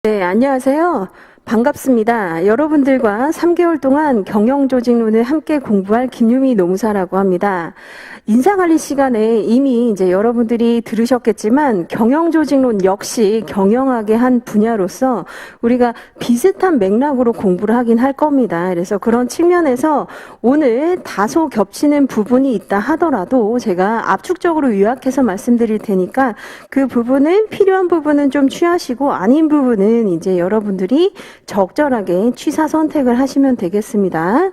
네, 안녕하세요. 반갑습니다. 여러분들과 3개월 동안 경영조직론을 함께 공부할 김유미 노무사라고 합니다. 인사관리 시간에 이미 이제 여러분들이 들으셨겠지만 경영조직론 역시 경영학의 한 분야로서 우리가 비슷한 맥락으로 공부를 하긴 할 겁니다. 그래서 그런 측면에서 오늘 다소 겹치는 부분이 있다 하더라도 제가 압축적으로 요약해서 말씀드릴 테니까 그 부분은 필요한 부분은 좀 취하시고 아닌 부분은 이제 여러분들이 적절하게 취사 선택을 하시면 되겠습니다.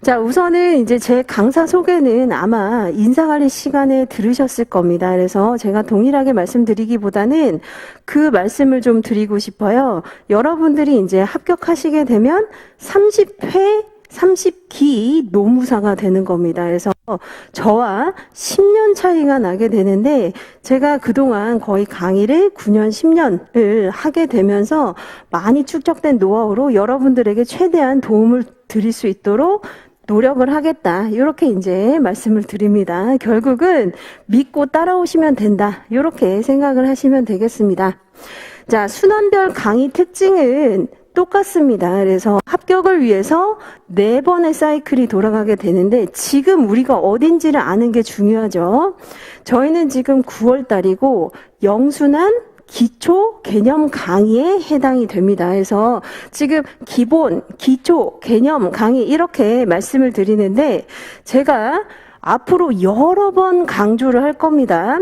자, 우선은 이제 제 강사 소개는 아마 인사관리 시간에 들으셨을 겁니다. 그래서 제가 동일하게 말씀드리기보다는 그 말씀을 좀 드리고 싶어요. 여러분들이 이제 합격하시게 되면 30기 노무사가 되는 겁니다. 그래서 저와 10년 차이가 나게 되는데 제가 그동안 거의 강의를 9년, 10년을 하게 되면서 많이 축적된 노하우로 여러분들에게 최대한 도움을 드릴 수 있도록 노력을 하겠다. 이렇게 이제 말씀을 드립니다. 결국은 믿고 따라오시면 된다. 이렇게 생각을 하시면 되겠습니다. 자, 순환별 강의 특징은 똑같습니다. 그래서 합격을 위해서 4번의 사이클이 돌아가게 되는데 지금 우리가 어딘지를 아는 게 중요하죠. 저희는 지금 9월 달이고 영순환 기초 개념 강의에 해당이 됩니다. 그래서 지금 기본, 기초, 개념 강의 이렇게 말씀을 드리는데 제가 앞으로 여러 번 강조를 할 겁니다.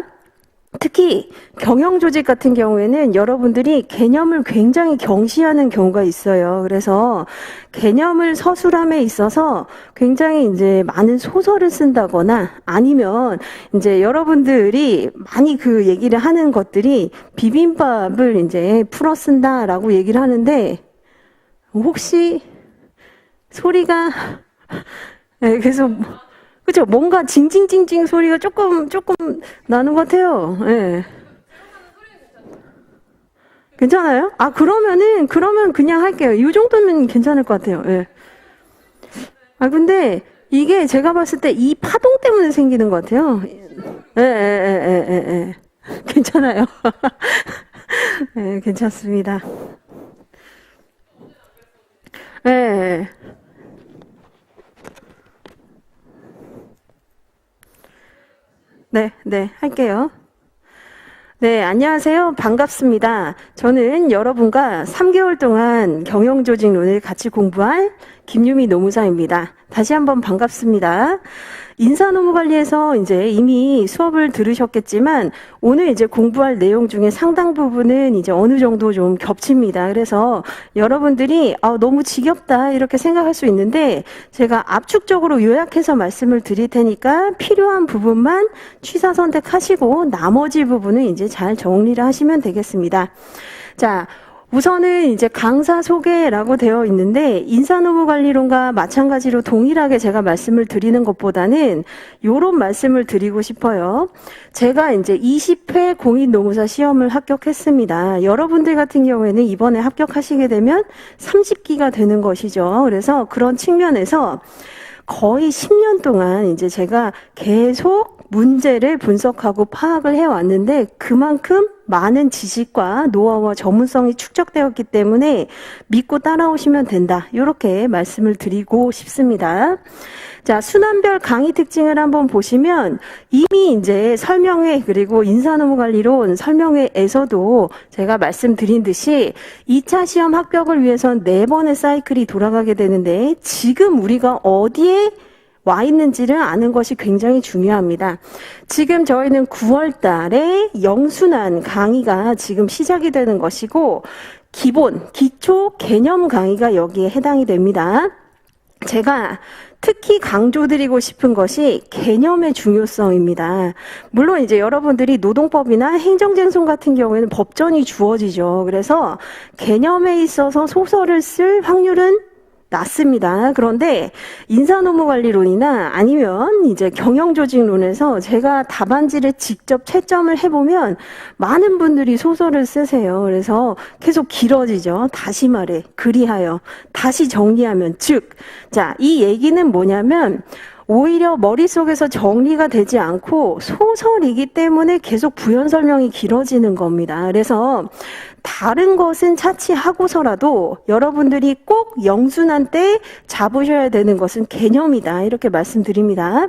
특히 경영조직 같은 경우에는 여러분들이 개념을 굉장히 경시하는 경우가 있어요. 그래서 개념을 서술함에 있어서 굉장히 이제 많은 소설을 쓴다거나 아니면 이제 여러분들이 많이 그 얘기를 하는 것들이 비빔밥을 이제 풀어 쓴다라고 얘기를 하는데 혹시 소리가 그래서 그죠? 뭔가 징징징징 소리가 조금 나는 것 같아요. 예. 괜찮아요? 아, 그러면 그냥 할게요. 이 정도면 괜찮을 것 같아요. 예. 아, 근데 이게 제가 봤을 때 이 파동 때문에 생기는 것 같아요. 예. 괜찮아요. 예, 괜찮습니다. 예. 네, 할게요. 네, 안녕하세요. 반갑습니다. 저는 여러분과 3개월 동안 경영조직론을 같이 공부할 김유미 노무사입니다. 다시 한번 반갑습니다. 인사노무관리에서 이제 이미 수업을 들으셨겠지만 오늘 이제 공부할 내용 중에 상당 부분은 이제 어느 정도 좀 겹칩니다. 그래서 여러분들이 너무 지겹다 이렇게 생각할 수 있는데 제가 압축적으로 요약해서 말씀을 드릴 테니까 필요한 부분만 취사 선택하시고 나머지 부분은 이제 잘 정리를 하시면 되겠습니다. 자, 우선은 이제 강사 소개라고 되어 있는데 인사노무관리론과 마찬가지로 동일하게 제가 말씀을 드리는 것보다는 요런 말씀을 드리고 싶어요. 제가 이제 20회 공인노무사 시험을 합격했습니다. 여러분들 같은 경우에는 이번에 합격하시게 되면 30기가 되는 것이죠. 그래서 그런 측면에서 거의 10년 동안 이제 제가 계속 문제를 분석하고 파악을 해왔는데 그만큼 많은 지식과 노하우와 전문성이 축적되었기 때문에 믿고 따라오시면 된다. 이렇게 말씀을 드리고 싶습니다. 자, 순환별 강의 특징을 한번 보시면 이미 이제 설명회 그리고 인사노무관리론 설명회에서도 제가 말씀드린 듯이 2차 시험 합격을 위해선 4번의 사이클이 돌아가게 되는데 지금 우리가 어디에 와 있는지를 아는 것이 굉장히 중요합니다. 지금 저희는 9월 달에 영순환 강의가 지금 시작이 되는 것이고 기본, 기초, 개념 강의가 여기에 해당이 됩니다. 제가 특히 강조드리고 싶은 것이 개념의 중요성입니다. 물론 이제 여러분들이 노동법이나 행정쟁송 같은 경우에는 법전이 주어지죠. 그래서 개념에 있어서 소설을 쓸 확률은 낮습니다. 그런데 인사노무관리론이나 아니면 이제 경영조직론에서 제가 답안지를 직접 채점을 해보면 많은 분들이 소설을 쓰세요. 그래서 계속 길어지죠. 다시 말해, 그리하여, 다시 정리하면, 즉, 자, 이 얘기는 뭐냐면 오히려 머릿속에서 정리가 되지 않고 소설이기 때문에 계속 부연 설명이 길어지는 겁니다. 그래서 다른 것은 차치하고서라도 여러분들이 꼭 영순한 때 잡으셔야 되는 것은 개념이다. 이렇게 말씀드립니다.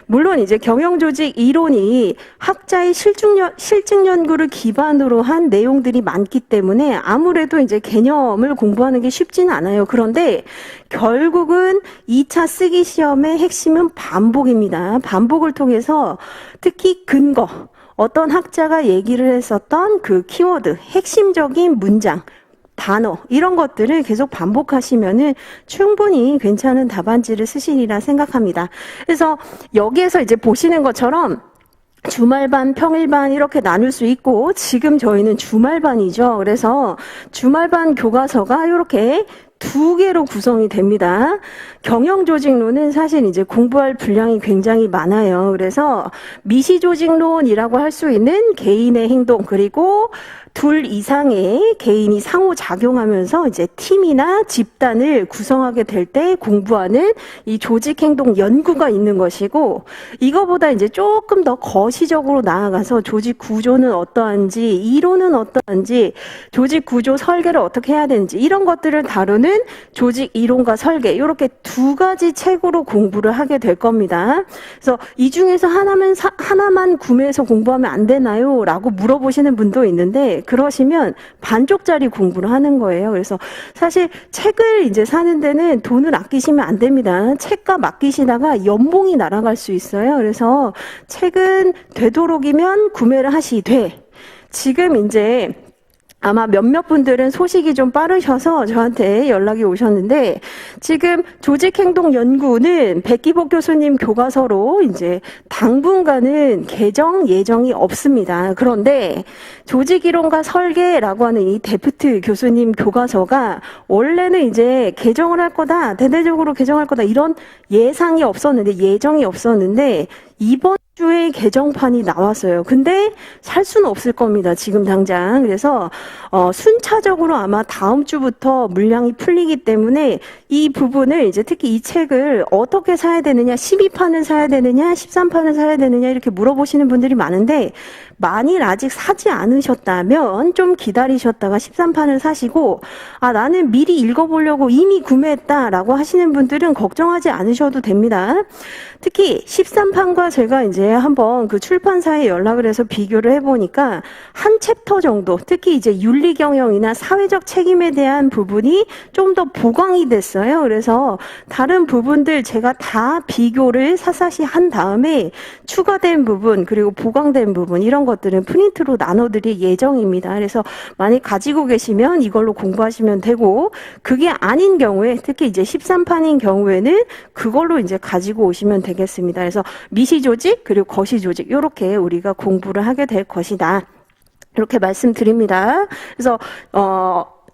물론 이제 경영조직 이론이 학자의 실증 연구를 기반으로 한 내용들이 많기 때문에 아무래도 이제 개념을 공부하는 게 쉽지는 않아요. 그런데 결국은 2차 쓰기 시험의 핵심은 반복입니다. 반복을 통해서 특히 근거, 어떤 학자가 얘기를 했었던 그 키워드, 핵심적인 문장, 단어 이런 것들을 계속 반복하시면은 충분히 괜찮은 답안지를 쓰시리라 생각합니다. 그래서 여기에서 이제 보시는 것처럼 주말반, 평일반 이렇게 나눌 수 있고 지금 저희는 주말반이죠. 그래서 주말반 교과서가 이렇게 2개로 구성이 됩니다. 경영조직론은 사실 이제 공부할 분량이 굉장히 많아요. 그래서 미시조직론이라고 할 수 있는 개인의 행동 그리고 2 이상의 개인이 상호작용하면서 이제 팀이나 집단을 구성하게 될 때 공부하는 이 조직행동 연구가 있는 것이고 이거보다 이제 조금 더 거시적으로 나아가서 조직 구조는 어떠한지 이론은 어떠한지 조직 구조 설계를 어떻게 해야 되는지 이런 것들을 다루는 조직 이론과 설계 이렇게 2가지 책으로 공부를 하게 될 겁니다. 그래서 이 중에서 하나만 구매해서 공부하면 안 되나요? 라고 물어보시는 분도 있는데 그러시면 반쪽짜리 공부를 하는 거예요. 그래서 사실 책을 이제 사는 데는 돈을 아끼시면 안 됩니다. 책값 아끼시다가 연봉이 날아갈 수 있어요. 그래서 책은 되도록이면 구매를 하시되 지금 이제 아마 몇몇 분들은 소식이 좀 빠르셔서 저한테 연락이 오셨는데 지금 조직행동연구는 백기복 교수님 교과서로 이제 당분간은 개정 예정이 없습니다. 그런데 조직이론과 설계라고 하는 이 데프트 교수님 교과서가 원래는 이제 개정을 할 거다, 대대적으로 개정할 거다 이런 예정이 없었는데 이번 주에 개정판이 나왔어요. 근데 살 수는 없을 겁니다. 지금 당장. 그래서 순차적으로 아마 다음 주부터 물량이 풀리기 때문에 이 부분을 이제 특히 이 책을 어떻게 사야 되느냐, 12판을 사야 되느냐, 13판을 사야 되느냐 이렇게 물어보시는 분들이 많은데 만일 아직 사지 않으셨다면 좀 기다리셨다가 13판을 사시고 나는 미리 읽어보려고 이미 구매했다라고 하시는 분들은 걱정하지 않으셔도 됩니다. 특히 13판과 제가 이제 한번 그 출판사에 연락을 해서 비교를 해보니까 한 챕터 정도 특히 이제 윤리경영이나 사회적 책임에 대한 부분이 좀 더 보강이 됐어요. 그래서 다른 부분들 제가 다 비교를 샅샅이 한 다음에 추가된 부분 그리고 보강된 부분 이런 것들은 프린트로 나눠드릴 예정입니다. 그래서 만약 가지고 계시면 이걸로 공부하시면 되고 그게 아닌 경우에 특히 이제 13판인 경우에는 그걸로 이제 가지고 오시면 되겠습니다. 그래서 미시조직 그리고 거시조직 이렇게 우리가 공부를 하게 될 것이다. 이렇게 말씀드립니다. 그래서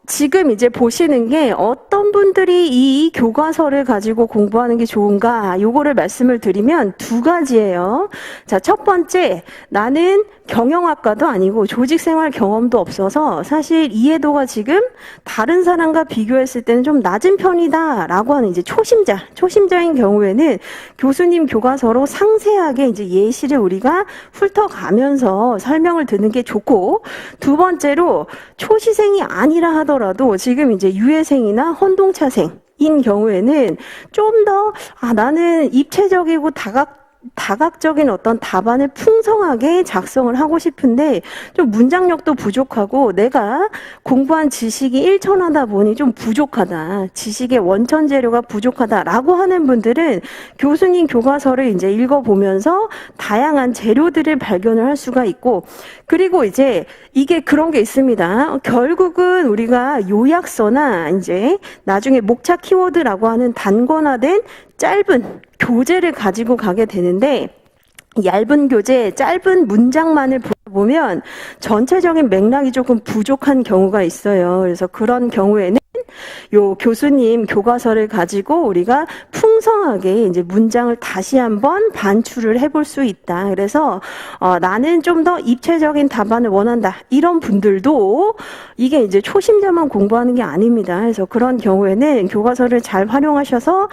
지금 이제 보시는 게 어떤 분들이 이 교과서를 가지고 공부하는 게 좋은가 요거를 말씀을 드리면 2가지예요. 자, 첫 번째 나는 경영학과도 아니고 조직생활 경험도 없어서 사실 이해도가 지금 다른 사람과 비교했을 때는 좀 낮은 편이다 라고 하는 이제 초심자인 경우에는 교수님 교과서로 상세하게 이제 예시를 우리가 훑어가면서 설명을 듣는 게 좋고 두 번째로 초시생이 아니라 하더라도 지금 이제 유예생이나 혼동차생인 경우에는 좀 더 나는 입체적이고 다각적인 어떤 답안을 풍성하게 작성을 하고 싶은데 좀 문장력도 부족하고 내가 공부한 지식이 일천하다 보니 좀 부족하다. 지식의 원천 재료가 부족하다라고 하는 분들은 교수님 교과서를 이제 읽어보면서 다양한 재료들을 발견을 할 수가 있고 그리고 이제 이게 그런 게 있습니다. 결국은 우리가 요약서나 이제 나중에 목차 키워드라고 하는 단권화된 짧은 교재를 가지고 가게 되는데 얇은 교재, 짧은 문장만을 보면 전체적인 맥락이 조금 부족한 경우가 있어요. 그래서 그런 경우에는 요 교수님 교과서를 가지고 우리가 풍성하게 이제 문장을 다시 한번 반출을 해볼 수 있다. 그래서 나는 좀 더 입체적인 답안을 원한다. 이런 분들도 이게 이제 초심자만 공부하는 게 아닙니다. 그래서 그런 경우에는 교과서를 잘 활용하셔서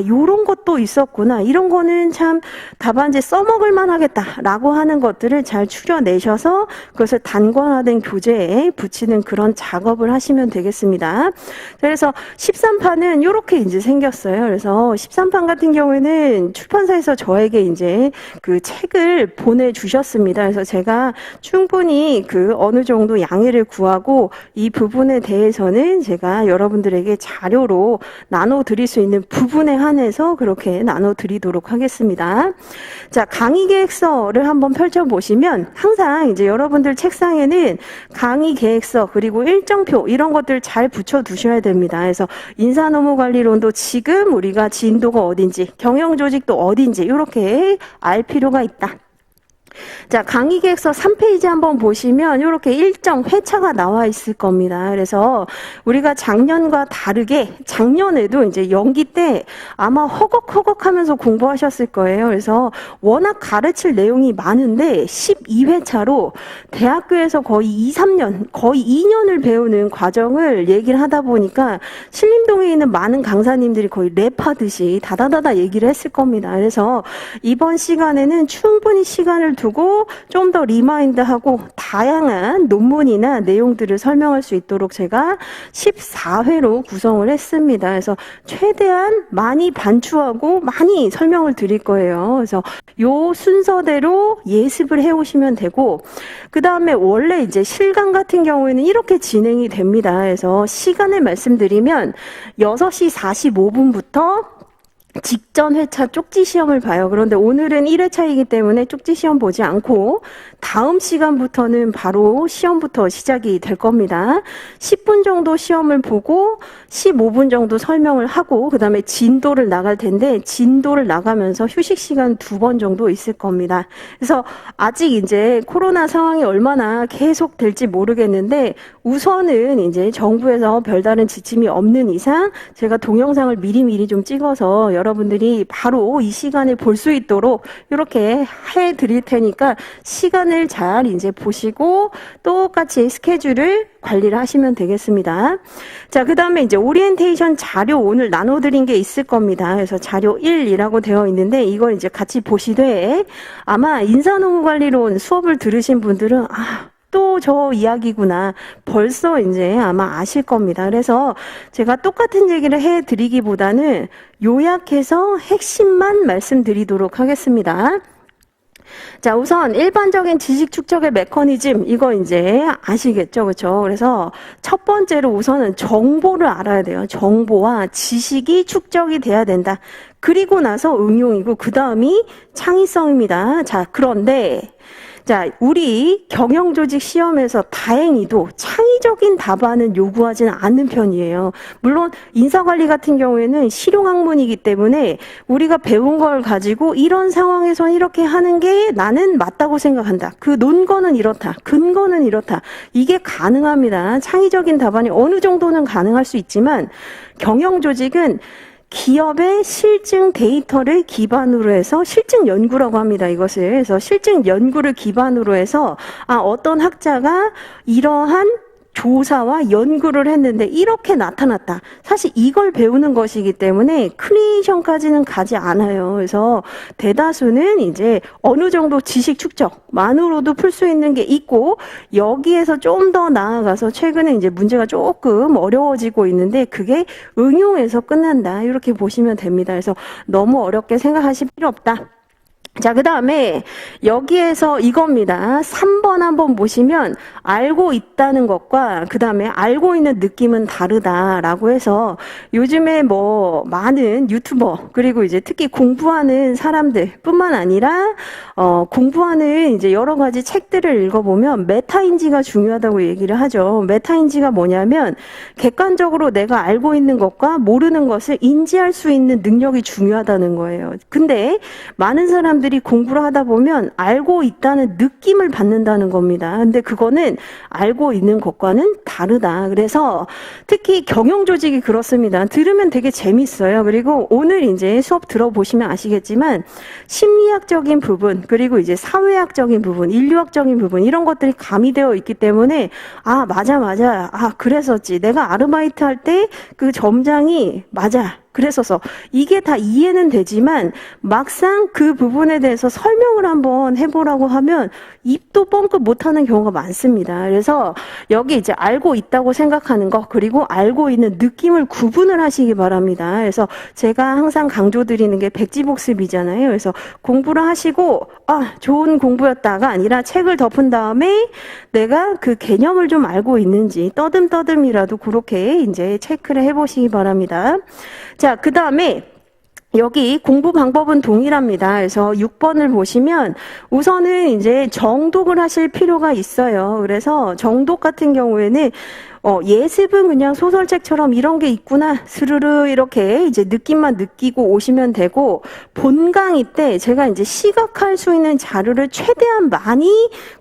요런 것도 있었구나. 이런 거는 참 답안지 써먹을 만하겠다라고 하는 것들을 잘 추려내셔서 그것을 단권화된 교재에 붙이는 그런 작업을 하시면 되겠습니다. 그래서 13판은 이렇게 이제 생겼어요. 그래서 13판 같은 경우에는 출판사에서 저에게 이제 그 책을 보내주셨습니다. 그래서 제가 충분히 그 어느 정도 양해를 구하고 이 부분에 대해서는 제가 여러분들에게 자료로 나눠드릴 수 있는 부분에 한해서 그렇게 나눠드리도록 하겠습니다. 자, 강의 계획서를 한번 펼쳐보시면 항상 이제 여러분들 책상에는 강의 계획서 그리고 일정표 이런 것들 잘 붙여두셔야 됩니다. 그래서 인사노무관리론도 지금 우리가 진도가 어딘지 경영조직도 어딘지 이렇게 알 필요가 있다. 자, 강의 계획서 3페이지 한번 보시면 이렇게 일정 회차가 나와 있을 겁니다. 그래서 우리가 작년과 다르게 작년에도 이제 연기 때 아마 허걱허걱 하면서 공부하셨을 거예요. 그래서 워낙 가르칠 내용이 많은데 12회차로 대학교에서 거의 2, 3년, 거의 2년을 배우는 과정을 얘기를 하다 보니까 신림동에 있는 많은 강사님들이 거의 랩하듯이 다다다다 얘기를 했을 겁니다. 그래서 이번 시간에는 충분히 시간을 두고 좀 더 리마인드하고 다양한 논문이나 내용들을 설명할 수 있도록 제가 14회로 구성을 했습니다. 그래서 최대한 많이 반추하고 많이 설명을 드릴 거예요. 그래서 요 순서대로 예습을 해오시면 되고 그 다음에 원래 이제 실강 같은 경우에는 이렇게 진행이 됩니다. 그래서 시간을 말씀드리면 6시 45분부터 직전 회차 쪽지 시험을 봐요. 그런데 오늘은 1회차이기 때문에 쪽지 시험 보지 않고 다음 시간부터는 바로 시험부터 시작이 될 겁니다. 10분 정도 시험을 보고 15분 정도 설명을 하고 그 다음에 진도를 나갈 텐데 진도를 나가면서 휴식 시간 2번 정도 있을 겁니다. 그래서 아직 이제 코로나 상황이 얼마나 계속 될지 모르겠는데 우선은 이제 정부에서 별다른 지침이 없는 이상 제가 동영상을 미리미리 좀 찍어서 여러분들이 바로 이 시간에 볼 수 있도록 이렇게 해 드릴 테니까 시간을 잘 이제 보시고 똑같이 스케줄을 관리를 하시면 되겠습니다. 자, 그 다음에 이제 오리엔테이션 자료 오늘 나눠드린 게 있을 겁니다. 그래서 자료 1이라고 되어 있는데 이걸 이제 같이 보시되 아마 인사노무관리론 수업을 들으신 분들은 또 저 이야기구나. 벌써 이제 아마 아실 겁니다. 그래서 제가 똑같은 얘기를 해드리기보다는 요약해서 핵심만 말씀드리도록 하겠습니다. 자, 우선 일반적인 지식 축적의 메커니즘 이거 이제 아시겠죠, 그렇죠? 그래서 첫 번째로 우선은 정보를 알아야 돼요. 정보와 지식이 축적이 돼야 된다. 그리고 나서 응용이고 그 다음이 창의성입니다. 자, 그런데 자, 우리 경영조직 시험에서 다행히도 창의적인 답안은 요구하지는 않는 편이에요. 물론 인사관리 같은 경우에는 실용학문이기 때문에 우리가 배운 걸 가지고 이런 상황에선 이렇게 하는 게 나는 맞다고 생각한다. 그 논거는 이렇다. 근거는 이렇다. 이게 가능합니다. 창의적인 답안이 어느 정도는 가능할 수 있지만 경영조직은 기업의 실증 데이터를 기반으로 해서 실증 연구라고 합니다. 이것을. 그래서 실증 연구를 기반으로 해서 어떤 학자가 이러한 조사와 연구를 했는데 이렇게 나타났다. 사실 이걸 배우는 것이기 때문에 크리에이션까지는 가지 않아요. 그래서 대다수는 이제 어느 정도 지식 축적만으로도 풀 수 있는 게 있고 여기에서 좀 더 나아가서 최근에 이제 문제가 조금 어려워지고 있는데 그게 응용에서 끝난다. 이렇게 보시면 됩니다. 그래서 너무 어렵게 생각하실 필요 없다. 자, 그 다음에 여기에서 이겁니다. 3번 한번 보시면 알고 있다는 것과 그 다음에 알고 있는 느낌은 다르다라고 해서 요즘에 뭐 많은 유튜버 그리고 이제 특히 공부하는 사람들 뿐만 아니라 공부하는 이제 여러 가지 책들을 읽어보면 메타인지가 중요하다고 얘기를 하죠. 메타인지가 뭐냐면 객관적으로 내가 알고 있는 것과 모르는 것을 인지할 수 있는 능력이 중요하다는 거예요. 근데 많은 사람들이 여러분들이 공부를 하다 보면 알고 있다는 느낌을 받는다는 겁니다. 근데 그거는 알고 있는 것과는 다르다. 그래서 특히 경영조직이 그렇습니다. 들으면 되게 재밌어요. 그리고 오늘 이제 수업 들어보시면 아시겠지만 심리학적인 부분, 그리고 이제 사회학적인 부분, 인류학적인 부분, 이런 것들이 가미되어 있기 때문에 아, 맞아. 아, 그랬었지. 내가 아르바이트 할 때 그 점장이 맞아. 그랬어서 이게 다 이해는 되지만 막상 그 부분에 대해서 설명을 한번 해보라고 하면 입도 뻥끗 못하는 경우가 많습니다. 그래서 여기 이제 알고 있다고 생각하는 거, 그리고 알고 있는 느낌을 구분을 하시기 바랍니다. 그래서 제가 항상 강조드리는 게 백지복습이잖아요. 그래서 공부를 하시고 아, 좋은 공부였다가 아니라 책을 덮은 다음에 내가 그 개념을 좀 알고 있는지 떠듬떠듬이라도 그렇게 이제 체크를 해보시기 바랍니다. 자, 그 다음에 여기 공부 방법은 동일합니다. 그래서 6번을 보시면 우선은 이제 정독을 하실 필요가 있어요. 그래서 정독 같은 경우에는 예습은 그냥 소설책처럼 이런 게 있구나 스르르 이렇게 이제 느낌만 느끼고 오시면 되고, 본 강의 때 제가 이제 시각할 수 있는 자료를 최대한 많이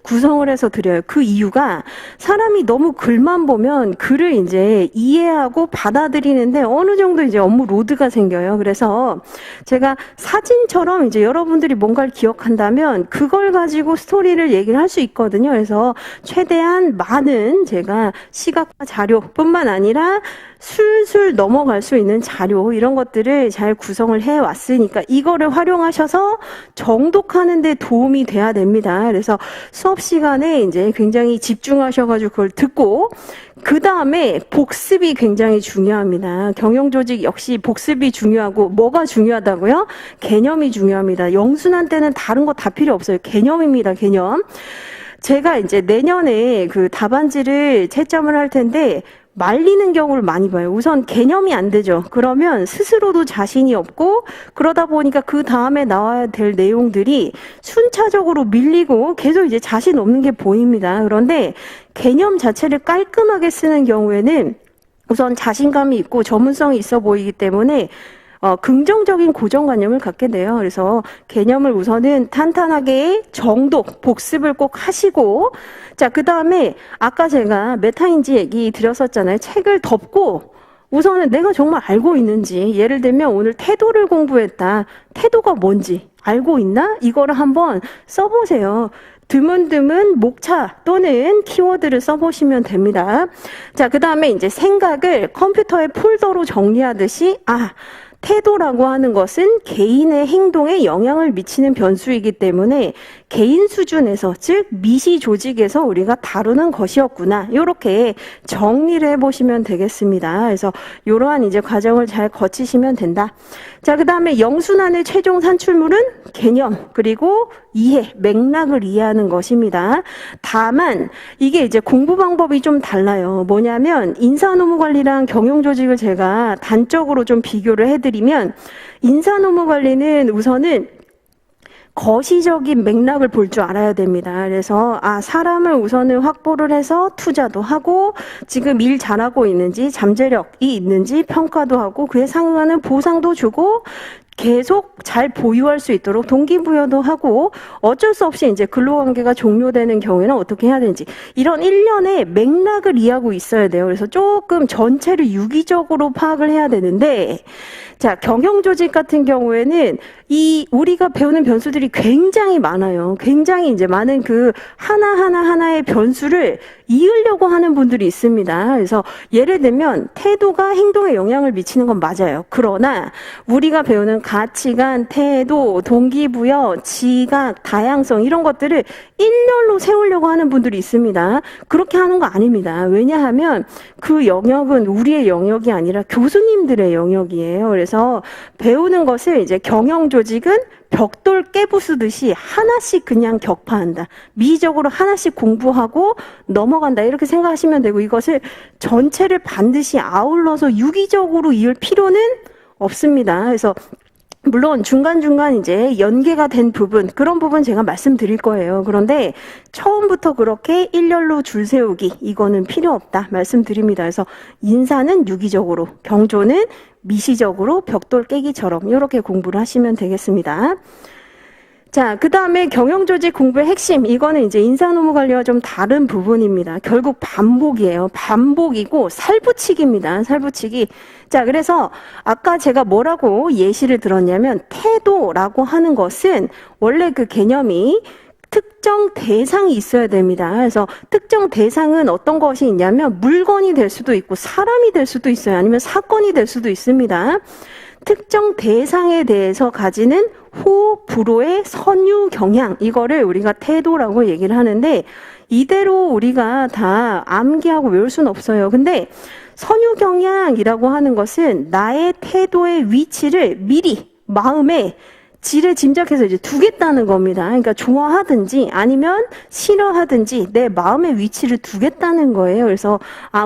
구성을 해서 드려요. 그 이유가 사람이 너무 글만 보면 글을 이제 이해하고 받아들이는데 어느 정도 이제 업무 로드가 생겨요. 그래서 제가 사진처럼 이제 여러분들이 뭔가를 기억한다면 그걸 가지고 스토리를 얘기를 할 수 있거든요. 그래서 최대한 많은 제가 시각 자료뿐만 아니라 술술 넘어갈 수 있는 자료, 이런 것들을 잘 구성을 해왔으니까 이거를 활용하셔서 정독하는 데 도움이 돼야 됩니다. 그래서 수업 시간에 이제 굉장히 집중하셔가지고 그걸 듣고, 그 다음에 복습이 굉장히 중요합니다. 경영조직 역시 복습이 중요하고, 뭐가 중요하다고요? 개념이 중요합니다. 영순한 때는 다른 거 다 필요 없어요. 개념입니다, 개념. 제가 이제 내년에 그 답안지를 채점을 할 텐데 말리는 경우를 많이 봐요. 우선 개념이 안 되죠. 그러면 스스로도 자신이 없고, 그러다 보니까 그 다음에 나와야 될 내용들이 순차적으로 밀리고 계속 이제 자신 없는 게 보입니다. 그런데 개념 자체를 깔끔하게 쓰는 경우에는 우선 자신감이 있고 전문성이 있어 보이기 때문에 긍정적인 고정관념을 갖게 돼요. 그래서 개념을 우선은 탄탄하게 정독, 복습을 꼭 하시고, 자, 그 다음에 아까 제가 메타인지 얘기 드렸었잖아요. 책을 덮고 우선은 내가 정말 알고 있는지, 예를 들면 오늘 태도를 공부했다. 태도가 뭔지 알고 있나? 이거를 한번 써보세요. 드문드문 목차 또는 키워드를 써보시면 됩니다. 자, 그 다음에 이제 생각을 컴퓨터의 폴더로 정리하듯이, 태도라고 하는 것은 개인의 행동에 영향을 미치는 변수이기 때문에 개인 수준에서, 즉 미시 조직에서 우리가 다루는 것이었구나, 이렇게 정리를 해보시면 되겠습니다. 그래서 이러한 이제 과정을 잘 거치시면 된다. 자, 그 다음에 영순환의 최종 산출물은 개념, 그리고 이해, 맥락을 이해하는 것입니다. 다만 이게 이제 공부 방법이 좀 달라요. 뭐냐면 인사노무관리랑 경영조직을 제가 단적으로 좀 비교를 해드리면, 인사노무관리는 우선은 거시적인 맥락을 볼 줄 알아야 됩니다. 그래서 사람을 우선은 확보를 해서 투자도 하고, 지금 일 잘하고 있는지, 잠재력이 있는지 평가도 하고, 그에 상응하는 보상도 주고, 계속 잘 보유할 수 있도록 동기부여도 하고, 어쩔 수 없이 이제 근로관계가 종료되는 경우에는 어떻게 해야 되는지, 이런 일련의 맥락을 이해하고 있어야 돼요. 그래서 조금 전체를 유기적으로 파악을 해야 되는데, 자, 경영조직 같은 경우에는 우리가 배우는 변수들이 굉장히 많아요. 굉장히 이제 많은 그 하나의 변수를 이으려고 하는 분들이 있습니다. 그래서 예를 들면 태도가 행동에 영향을 미치는 건 맞아요. 그러나 우리가 배우는 가치관, 태도, 동기부여, 지각, 다양성, 이런 것들을 일렬로 세우려고 하는 분들이 있습니다. 그렇게 하는 거 아닙니다. 왜냐하면 그 영역은 우리의 영역이 아니라 교수님들의 영역이에요. 그래서 배우는 것을 이제 경영조직은 벽돌 깨부수듯이 하나씩 그냥 격파한다. 미적으로 하나씩 공부하고 넘어간다. 이렇게 생각하시면 되고, 이것을 전체를 반드시 아울러서 유기적으로 이을 필요는 없습니다. 그래서 물론 중간중간 이제 연계가 된 부분, 그런 부분 제가 말씀드릴 거예요. 그런데 처음부터 그렇게 일렬로 줄 세우기, 이거는 필요 없다 말씀드립니다. 그래서 인사는 유기적으로, 경조는 미시적으로 벽돌 깨기처럼 이렇게 공부를 하시면 되겠습니다. 자, 그 다음에 경영조직 공부의 핵심, 이거는 이제 인사노무 관리와 좀 다른 부분입니다. 결국 반복이에요. 반복이고 살붙이기입니다. 살붙이기. 자, 그래서 아까 제가 뭐라고 예시를 들었냐면 태도라고 하는 것은 원래 그 개념이 특정 대상이 있어야 됩니다. 그래서 특정 대상은 어떤 것이 있냐면 물건이 될 수도 있고 사람이 될 수도 있어요. 아니면 사건이 될 수도 있습니다. 특정 대상에 대해서 가지는 호흡, 불호의 선유 경향, 이거를 우리가 태도라고 얘기를 하는데 이대로 우리가 다 암기하고 외울 수는 없어요. 근데 선유 경향이라고 하는 것은 나의 태도의 위치를 미리 마음에 지레 짐작해서 이제 두겠다는 겁니다. 그러니까 좋아하든지 아니면 싫어하든지 내 마음의 위치를 두겠다는 거예요. 그래서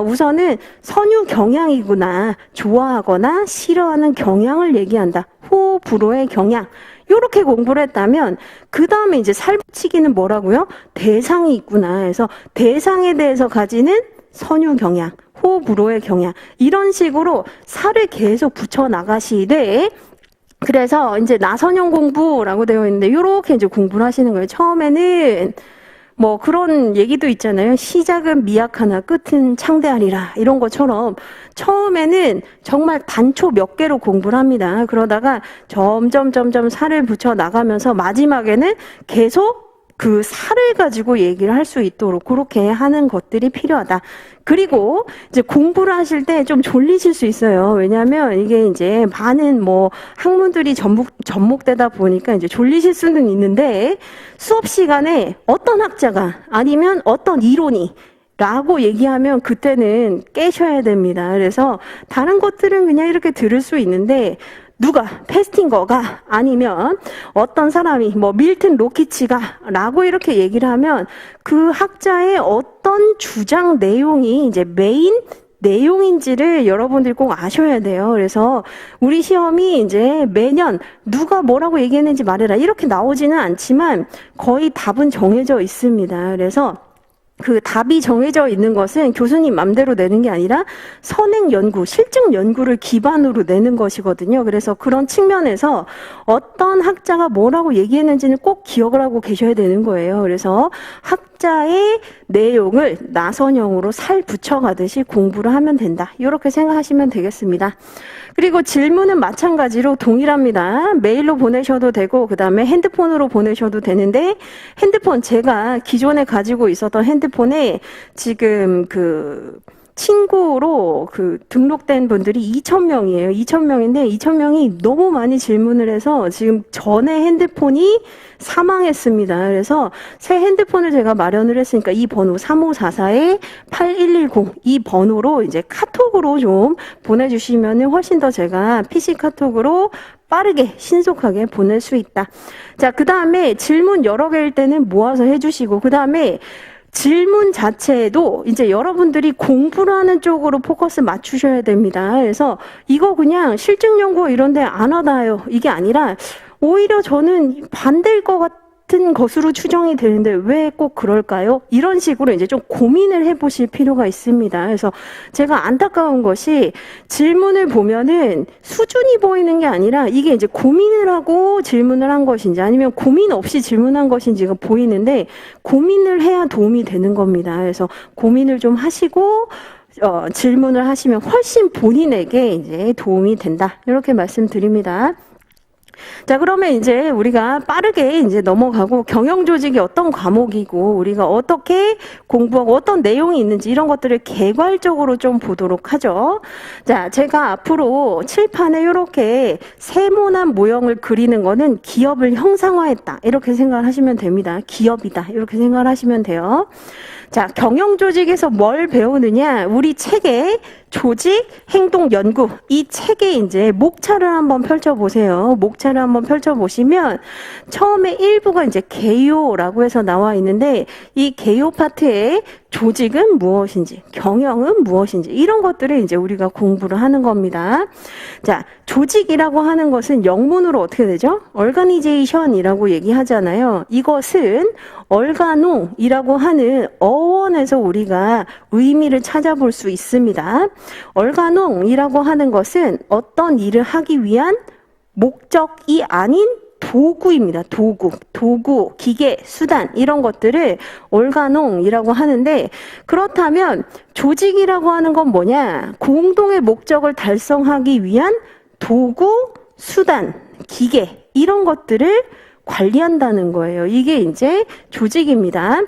우선은 선유 경향이구나. 좋아하거나 싫어하는 경향을 얘기한다. 호, 불호의 경향. 요렇게 공부를 했다면 그 다음에 이제 살붙이기는 뭐라고요? 대상이 있구나. 그래서 대상에 대해서 가지는 선유 경향, 호, 불호의 경향. 이런 식으로 살을 계속 붙여 나가시되 그래서 이제 나선형 공부라고 되어 있는데 이렇게 이제 공부를 하시는 거예요. 처음에는 뭐 그런 얘기도 있잖아요. 시작은 미약하나 끝은 창대하리라. 이런 것처럼 처음에는 정말 단초 몇 개로 공부를 합니다. 그러다가 점점 살을 붙여 나가면서 마지막에는 계속 그 살을 가지고 얘기를 할 수 있도록 그렇게 하는 것들이 필요하다. 그리고 이제 공부를 하실 때 좀 졸리실 수 있어요. 왜냐하면 이게 이제 많은 뭐 학문들이 접목되다 보니까 이제 졸리실 수는 있는데 수업 시간에 어떤 학자가 아니면 어떤 이론이 라고 얘기하면 그때는 깨셔야 됩니다. 그래서 다른 것들은 그냥 이렇게 들을 수 있는데 누가 페스팅거가 아니면 어떤 사람이 뭐 밀튼 로키치가 라고 이렇게 얘기를 하면 그 학자의 어떤 주장 내용이 이제 메인 내용인지를 여러분들이 꼭 아셔야 돼요. 그래서 우리 시험이 이제 매년 누가 뭐라고 얘기했는지 말해라 이렇게 나오지는 않지만 거의 답은 정해져 있습니다. 그래서 그 답이 정해져 있는 것은 교수님 맘대로 내는 게 아니라 선행 연구, 실증 연구를 기반으로 내는 것이거든요. 그래서 그런 측면에서 어떤 학자가 뭐라고 얘기했는지는 꼭 기억을 하고 계셔야 되는 거예요. 그래서 학자의 내용을 나선형으로 살 붙여가듯이 공부를 하면 된다. 이렇게 생각하시면 되겠습니다. 그리고 질문은 마찬가지로 동일합니다. 메일로 보내셔도 되고 그 다음에 핸드폰으로 보내셔도 되는데 핸드폰 제가 기존에 가지고 있었던 핸드폰에 지금 그 친구로 그 등록된 분들이 2,000명이에요. 2,000명인데 2,000명이 너무 많이 질문을 해서 지금 전에 핸드폰이 사망했습니다. 그래서 새 핸드폰을 제가 마련을 했으니까 이 번호 3544-8110 이 번호로 이제 카톡으로 좀 보내주시면 훨씬 더 제가 PC 카톡으로 빠르게 신속하게 보낼 수 있다. 자, 그 다음에 질문 여러 개일 때는 모아서 해주시고 그 다음에 질문 자체에도 이제 여러분들이 공부를 하는 쪽으로 포커스 맞추셔야 됩니다. 그래서 이거 그냥 실증 연구 이런 데 안 하다요. 이게 아니라 오히려 저는 반대일 것 같은 것으로 추정이 되는데 왜 꼭 그럴까요? 이런 식으로 이제 좀 고민을 해보실 필요가 있습니다. 그래서 제가 안타까운 것이 질문을 보면은 수준이 보이는 게 아니라 이게 이제 고민을 하고 질문을 한 것인지 아니면 고민 없이 질문한 것인지가 보이는데 고민을 해야 도움이 되는 겁니다. 그래서 고민을 좀 하시고 질문을 하시면 훨씬 본인에게 이제 도움이 된다. 이렇게 말씀드립니다. 자, 그러면 이제 우리가 빠르게 이제 넘어가고 경영조직이 어떤 과목이고 우리가 어떻게 공부하고 어떤 내용이 있는지 이런 것들을 개괄적으로 좀 보도록 하죠. 자, 제가 앞으로 칠판에 이렇게 세모난 모형을 그리는 거는 기업을 형상화했다. 이렇게 생각을 하시면 됩니다. 기업이다. 이렇게 생각을 하시면 돼요. 자, 경영조직에서 뭘 배우느냐? 우리 책에 조직, 행동, 연구 이 책에 이제 목차를 한번 펼쳐보세요. 목차를 한번 펼쳐보시면 처음에 1부가 이제 개요라고 해서 나와 있는데 이 개요 파트에 조직은 무엇인지, 경영은 무엇인지 이런 것들을 이제 우리가 공부를 하는 겁니다. 자, 조직이라고 하는 것은 영문으로 어떻게 되죠? organization이라고 얘기하잖아요. 이것은 얼가농이라고 하는 어원에서 우리가 의미를 찾아볼 수 있습니다. 얼가농이라고 하는 것은 어떤 일을 하기 위한 목적이 아닌 도구입니다. 도구, 기계, 수단 이런 것들을 organon이라고 하는데, 그렇다면 조직이라고 하는 건 뭐냐? 공동의 목적을 달성하기 위한 도구, 수단, 기계 이런 것들을 관리한다는 거예요. 이게 이제 조직입니다.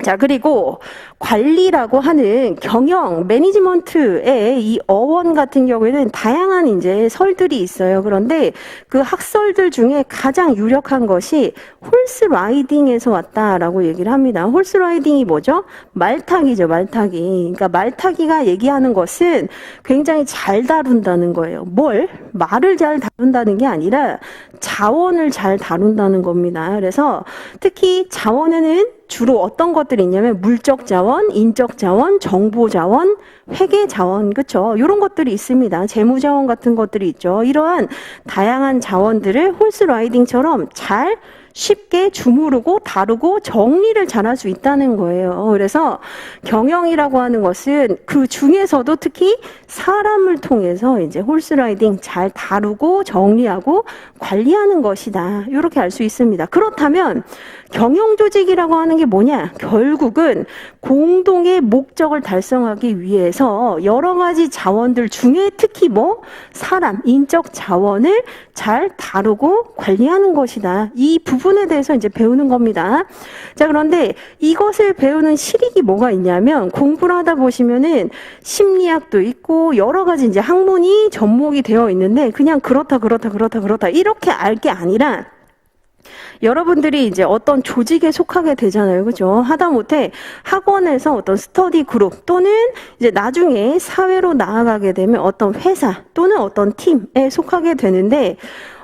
자, 그리고 관리라고 하는 경영, 매니지먼트의 이 어원 같은 경우에는 다양한 이제 설들이 있어요. 그런데 그 학설들 중에 가장 유력한 것이 홀스 라이딩에서 왔다라고 얘기를 합니다. 홀스 라이딩이 뭐죠? 말타기죠, 말타기. 그러니까 말타기가 얘기하는 것은 굉장히 잘 다룬다는 거예요. 뭘? 말을 잘 다룬다는 게 아니라 자원을 잘 다룬다는 겁니다. 그래서 특히 자원에는 주로 어떤 것들이 있냐면 물적 자원, 인적 자원, 정보 자원, 회계 자원, 그렇죠? 이런 것들이 있습니다. 재무 자원 같은 것들이 있죠. 이러한 다양한 자원들을 홀스 라이딩처럼 잘 쉽게 주무르고 다루고 정리를 잘할 수 있다는 거예요. 그래서 경영이라고 하는 것은 그 중에서도 특히 사람을 통해서 이제 홀스 라이딩 잘 다루고 정리하고 관리하는 것이다. 이렇게 알 수 있습니다. 그렇다면 경영 조직이라고 하는 게 뭐냐? 결국은 공동의 목적을 달성하기 위해서 여러 가지 자원들 중에 특히 사람, 인적 자원을 잘 다루고 관리하는 것이다. 이 부분에 대해서 이제 배우는 겁니다. 자, 그런데 이것을 배우는 실익이 뭐가 있냐면 공부를 하다 보시면은 심리학도 있고 여러 가지 이제 학문이 접목이 되어 있는데 그냥 그렇다 이렇게 알 게 아니라 여러분들이 이제 어떤 조직에 속하게 되잖아요. 그죠? 하다못해 학원에서 어떤 스터디 그룹 또는 이제 나중에 사회로 나아가게 되면 어떤 회사 또는 어떤 팀에 속하게 되는데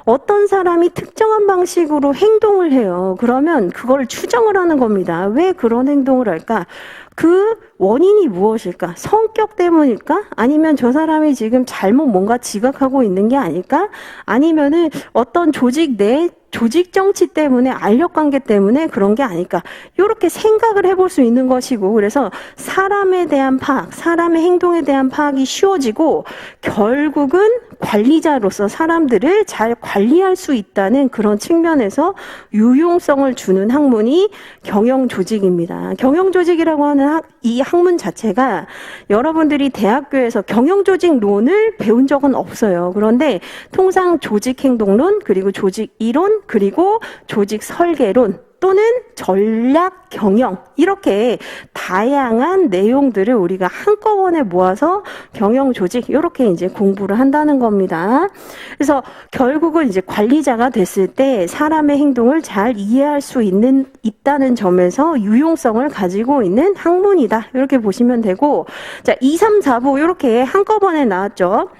어떤 사람이 특정한 방식으로 행동을 해요. 그러면 그걸 추정을 하는 겁니다. 왜 그런 행동을 할까? 그 원인이 무엇일까? 성격 때문일까? 아니면 저 사람이 지금 잘못 뭔가 지각하고 있는 게 아닐까? 아니면은 어떤 조직 내 조직 정치 때문에 알력 관계 때문에 그런 게 아닐까? 이렇게 생각을 해볼 수 있는 것이고, 그래서 사람에 대한 파악, 사람의 행동에 대한 파악이 쉬워지고 결국은 관리자로서 사람들을 잘 관리할 수 있다는 그런 측면에서 유용성을 주는 학문이 경영조직입니다. 경영조직이라고 하는 이 학문 자체가 여러분들이 대학교에서 경영조직론을 배운 적은 없어요. 그런데 통상 조직행동론, 그리고 조직이론, 그리고 조직설계론 또는 전략 경영 이렇게 다양한 내용들을 우리가 한꺼번에 모아서 경영 조직 이렇게 이제 공부를 한다는 겁니다. 그래서 결국은 이제 관리자가 됐을 때 사람의 행동을 잘 이해할 수 있다는 점에서 유용성을 가지고 있는 학문이다. 이렇게 보시면 되고, 자, 2, 3, 4부 이렇게 한꺼번에 나왔죠.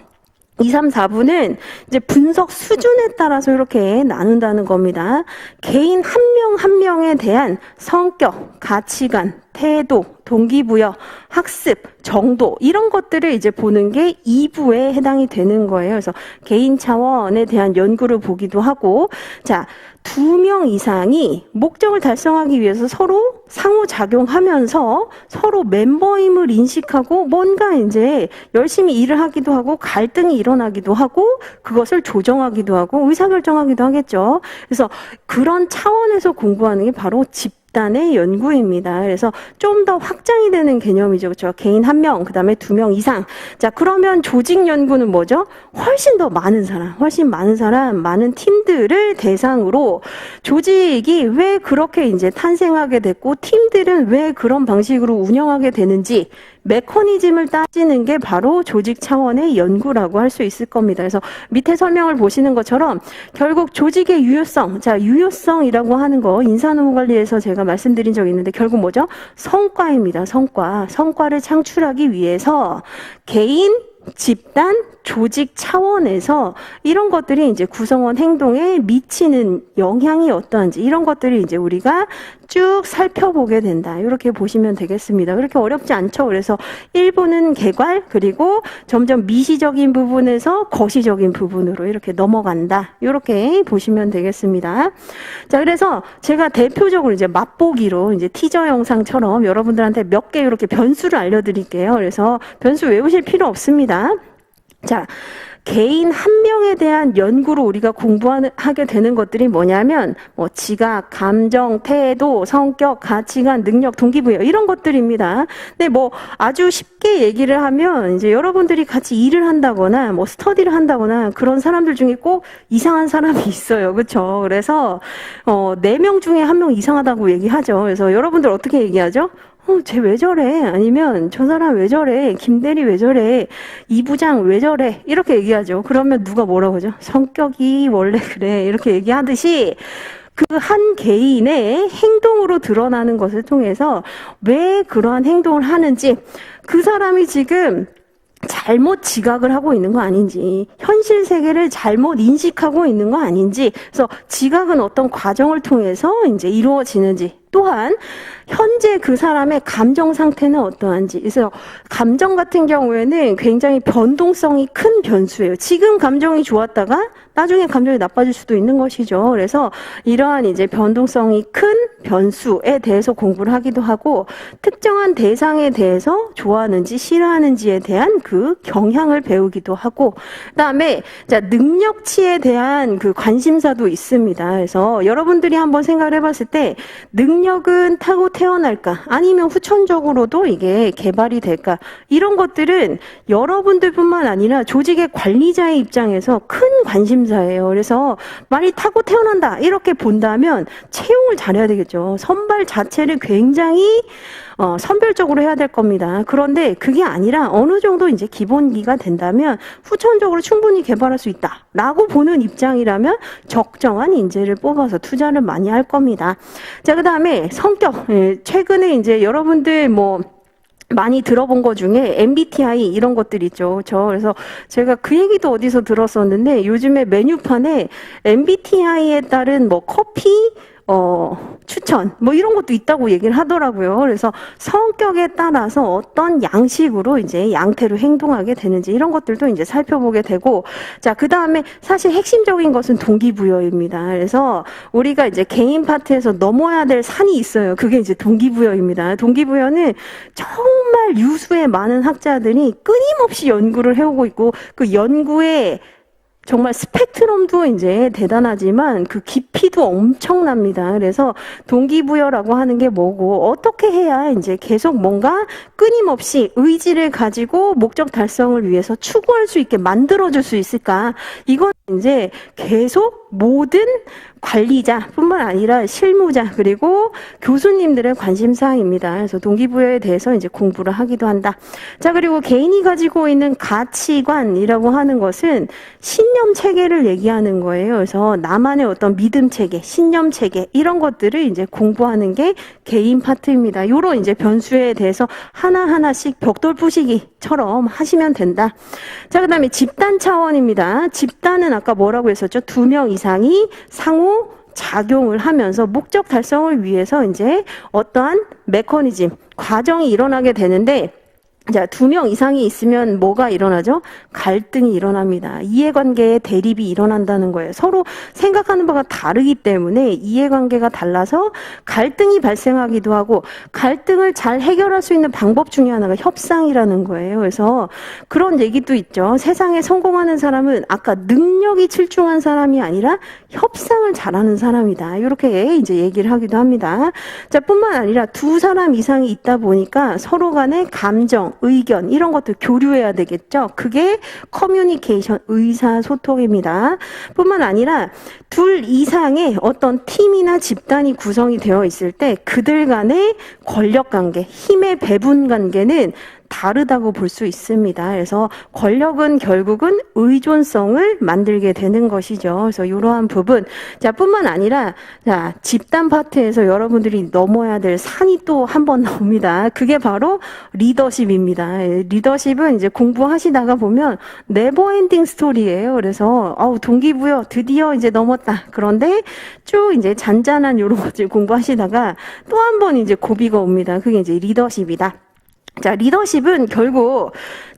2, 3, 4부는 이제 분석 수준에 따라서 이렇게 나눈다는 겁니다. 개인 한 명 한 명에 대한 성격, 가치관, 태도, 동기부여, 학습, 정도 이런 것들을 이제 보는 게 2부에 해당이 되는 거예요. 그래서 개인 차원에 대한 연구를 보기도 하고, 자, 2명 이상이 목적을 달성하기 위해서 서로 상호작용하면서 서로 멤버임을 인식하고 뭔가 이제 열심히 일을 하기도 하고 갈등이 일어나기도 하고 그것을 조정하기도 하고 의사결정하기도 하겠죠. 그래서 그런 차원에서 공부하는 게 바로 집단의 연구입니다. 그래서 좀 더 확장이 되는 개념이죠. 그렇죠? 개인 1명, 그 다음에 2명 이상. 자, 그러면 조직 연구는 뭐죠? 훨씬 더 많은 사람, 많은 팀들을 대상으로 조직이 왜 그렇게 이제 탄생하게 됐고 팀들은 왜 그런 방식으로 운영하게 되는지 메커니즘을 따지는 게 바로 조직 차원의 연구라고 할 수 있을 겁니다. 그래서 밑에 설명을 보시는 것처럼 결국 조직의 유효성, 자, 유효성이라고 하는 거 인사노무관리에서 제가 말씀드린 적이 있는데 결국 뭐죠? 성과입니다. 성과를 창출하기 위해서 개인, 집단, 조직 차원에서 이런 것들이 이제 구성원 행동에 미치는 영향이 어떠한지 이런 것들이 이제 우리가 쭉 살펴보게 된다. 이렇게 보시면 되겠습니다. 그렇게 어렵지 않죠. 그래서 1부는 개괄, 그리고 점점 미시적인 부분에서 거시적인 부분으로 이렇게 넘어간다. 이렇게 보시면 되겠습니다. 자, 그래서 제가 대표적으로 이제 맛보기로 이제 티저 영상처럼 여러분들한테 몇 개 이렇게 변수를 알려드릴게요. 그래서 변수 외우실 필요 없습니다. 자, 개인 한 명에 대한 연구로 우리가 공부하게 되는 것들이 뭐냐면 뭐 지각, 감정, 태도, 성격, 가치관, 능력, 동기부여 이런 것들입니다. 근데 뭐 아주 쉽게 얘기를 하면 이제 여러분들이 같이 일을 한다거나 뭐 스터디를 한다거나 그런 사람들 중에 꼭 이상한 사람이 있어요. 그렇죠? 그래서 4명 중에 1명 이상하다고 얘기하죠. 그래서 여러분들 어떻게 얘기하죠? 쟤 왜 저래? 아니면 저 사람 왜 저래? 김대리 왜 저래? 이 부장 왜 저래? 이렇게 얘기하죠. 그러면 누가 뭐라고 하죠? 성격이 원래 그래. 이렇게 얘기하듯이 그 한 개인의 행동으로 드러나는 것을 통해서 왜 그러한 행동을 하는지 그 사람이 지금 잘못 지각을 하고 있는 거 아닌지, 현실 세계를 잘못 인식하고 있는 거 아닌지, 그래서 지각은 어떤 과정을 통해서 이제 이루어지는지, 또한 현재 그 사람의 감정 상태는 어떠한지. 그래서 감정 같은 경우에는 굉장히 변동성이 큰 변수예요. 지금 감정이 좋았다가 나중에 감정이 나빠질 수도 있는 것이죠. 그래서 이러한 이제 변동성이 큰 변수에 대해서 공부를 하기도 하고, 특정한 대상에 대해서 좋아하는지 싫어하는지에 대한 그 경향을 배우기도 하고, 그다음에 능력치에 대한 그 관심사도 있습니다. 그래서 여러분들이 한번 생각을 해봤을 때 능력은 타고 태어날까? 아니면 후천적으로도 이게 개발이 될까? 이런 것들은 여러분들뿐만 아니라 조직의 관리자의 입장에서 큰 관심사예요. 그래서 많이 타고 태어난다 이렇게 본다면 채용을 잘해야 되겠죠. 선발 자체를 굉장히 선별적으로 해야 될 겁니다. 그런데 그게 아니라 어느 정도 이제 기본기가 된다면 후천적으로 충분히 개발할 수 있다라고 보는 입장이라면 적정한 인재를 뽑아서 투자를 많이 할 겁니다. 자, 그다음에 성격. 최근에 이제 여러분들 많이 들어본 것 중에 MBTI 이런 것들 있죠. 그렇죠? 그래서 제가 그 얘기도 어디서 들었었는데 요즘에 메뉴판에 MBTI에 따른 커피 추천 이런 것도 있다고 얘기를 하더라고요. 그래서 성격에 따라서 어떤 양식으로 이제 양태로 행동하게 되는지 이런 것들도 이제 살펴보게 되고, 자, 그다음에 사실 핵심적인 것은 동기부여입니다. 그래서 우리가 이제 개인 파트에서 넘어야 될 산이 있어요. 그게 이제 동기부여입니다. 동기부여는 정말 유수의 많은 학자들이 끊임없이 연구를 해오고 있고, 그 연구에 정말 스펙트럼도 이제 대단하지만 그 깊이도 엄청납니다. 그래서 동기부여라고 하는 게 뭐고, 어떻게 해야 이제 계속 뭔가 끊임없이 의지를 가지고 목적 달성을 위해서 추구할 수 있게 만들어줄 수 있을까? 이건 이제 계속 모든 관리자뿐만 아니라 실무자 그리고 교수님들의 관심사항입니다. 그래서 동기부여에 대해서 이제 공부를 하기도 한다. 자, 그리고 개인이 가지고 있는 가치관이라고 하는 것은 신념 체계를 얘기하는 거예요. 그래서 나만의 어떤 믿음 체계, 신념 체계 이런 것들을 이제 공부하는 게 개인 파트입니다. 요런 이제 변수에 대해서 하나하나씩 벽돌 부시기처럼 하시면 된다. 자, 그다음에 집단 차원입니다. 집단은 아까 뭐라고 했었죠? 2명 이상이 상호 작용을 하면서 목적 달성을 위해서 이제 어떠한 메커니즘, 과정이 일어나게 되는데, 자, 2명 이상이 있으면 뭐가 일어나죠? 갈등이 일어납니다. 이해관계의 대립이 일어난다는 거예요. 서로 생각하는 바가 다르기 때문에 이해관계가 달라서 갈등이 발생하기도 하고, 갈등을 잘 해결할 수 있는 방법 중에 하나가 협상이라는 거예요. 그래서 그런 얘기도 있죠. 세상에 성공하는 사람은 아까 능력이 출중한 사람이 아니라 협상을 잘하는 사람이다. 이렇게 이제 얘기를 하기도 합니다. 자, 뿐만 아니라 2사람 이상이 있다 보니까 서로 간의 감정, 의견 이런 것들 교류해야 되겠죠. 그게 커뮤니케이션, 의사소통입니다. 뿐만 아니라 2 이상의 어떤 팀이나 집단이 구성이 되어 있을 때 그들 간의 권력관계, 힘의 배분 관계는 다르다고 볼 수 있습니다. 그래서 권력은 결국은 의존성을 만들게 되는 것이죠. 그래서 이러한 부분, 자, 뿐만 아니라, 자, 집단 파트에서 여러분들이 넘어야 될 산이 또 한 번 나옵니다. 그게 바로 리더십입니다. 리더십은 이제 공부하시다가 보면 네버엔딩 스토리예요. 그래서, 동기부여 드디어 이제 넘었다. 그런데 쭉 이제 잔잔한 이런 것들 공부하시다가 또 한 번 이제 고비가 옵니다. 그게 이제 리더십이다. 자, 리더십은 결국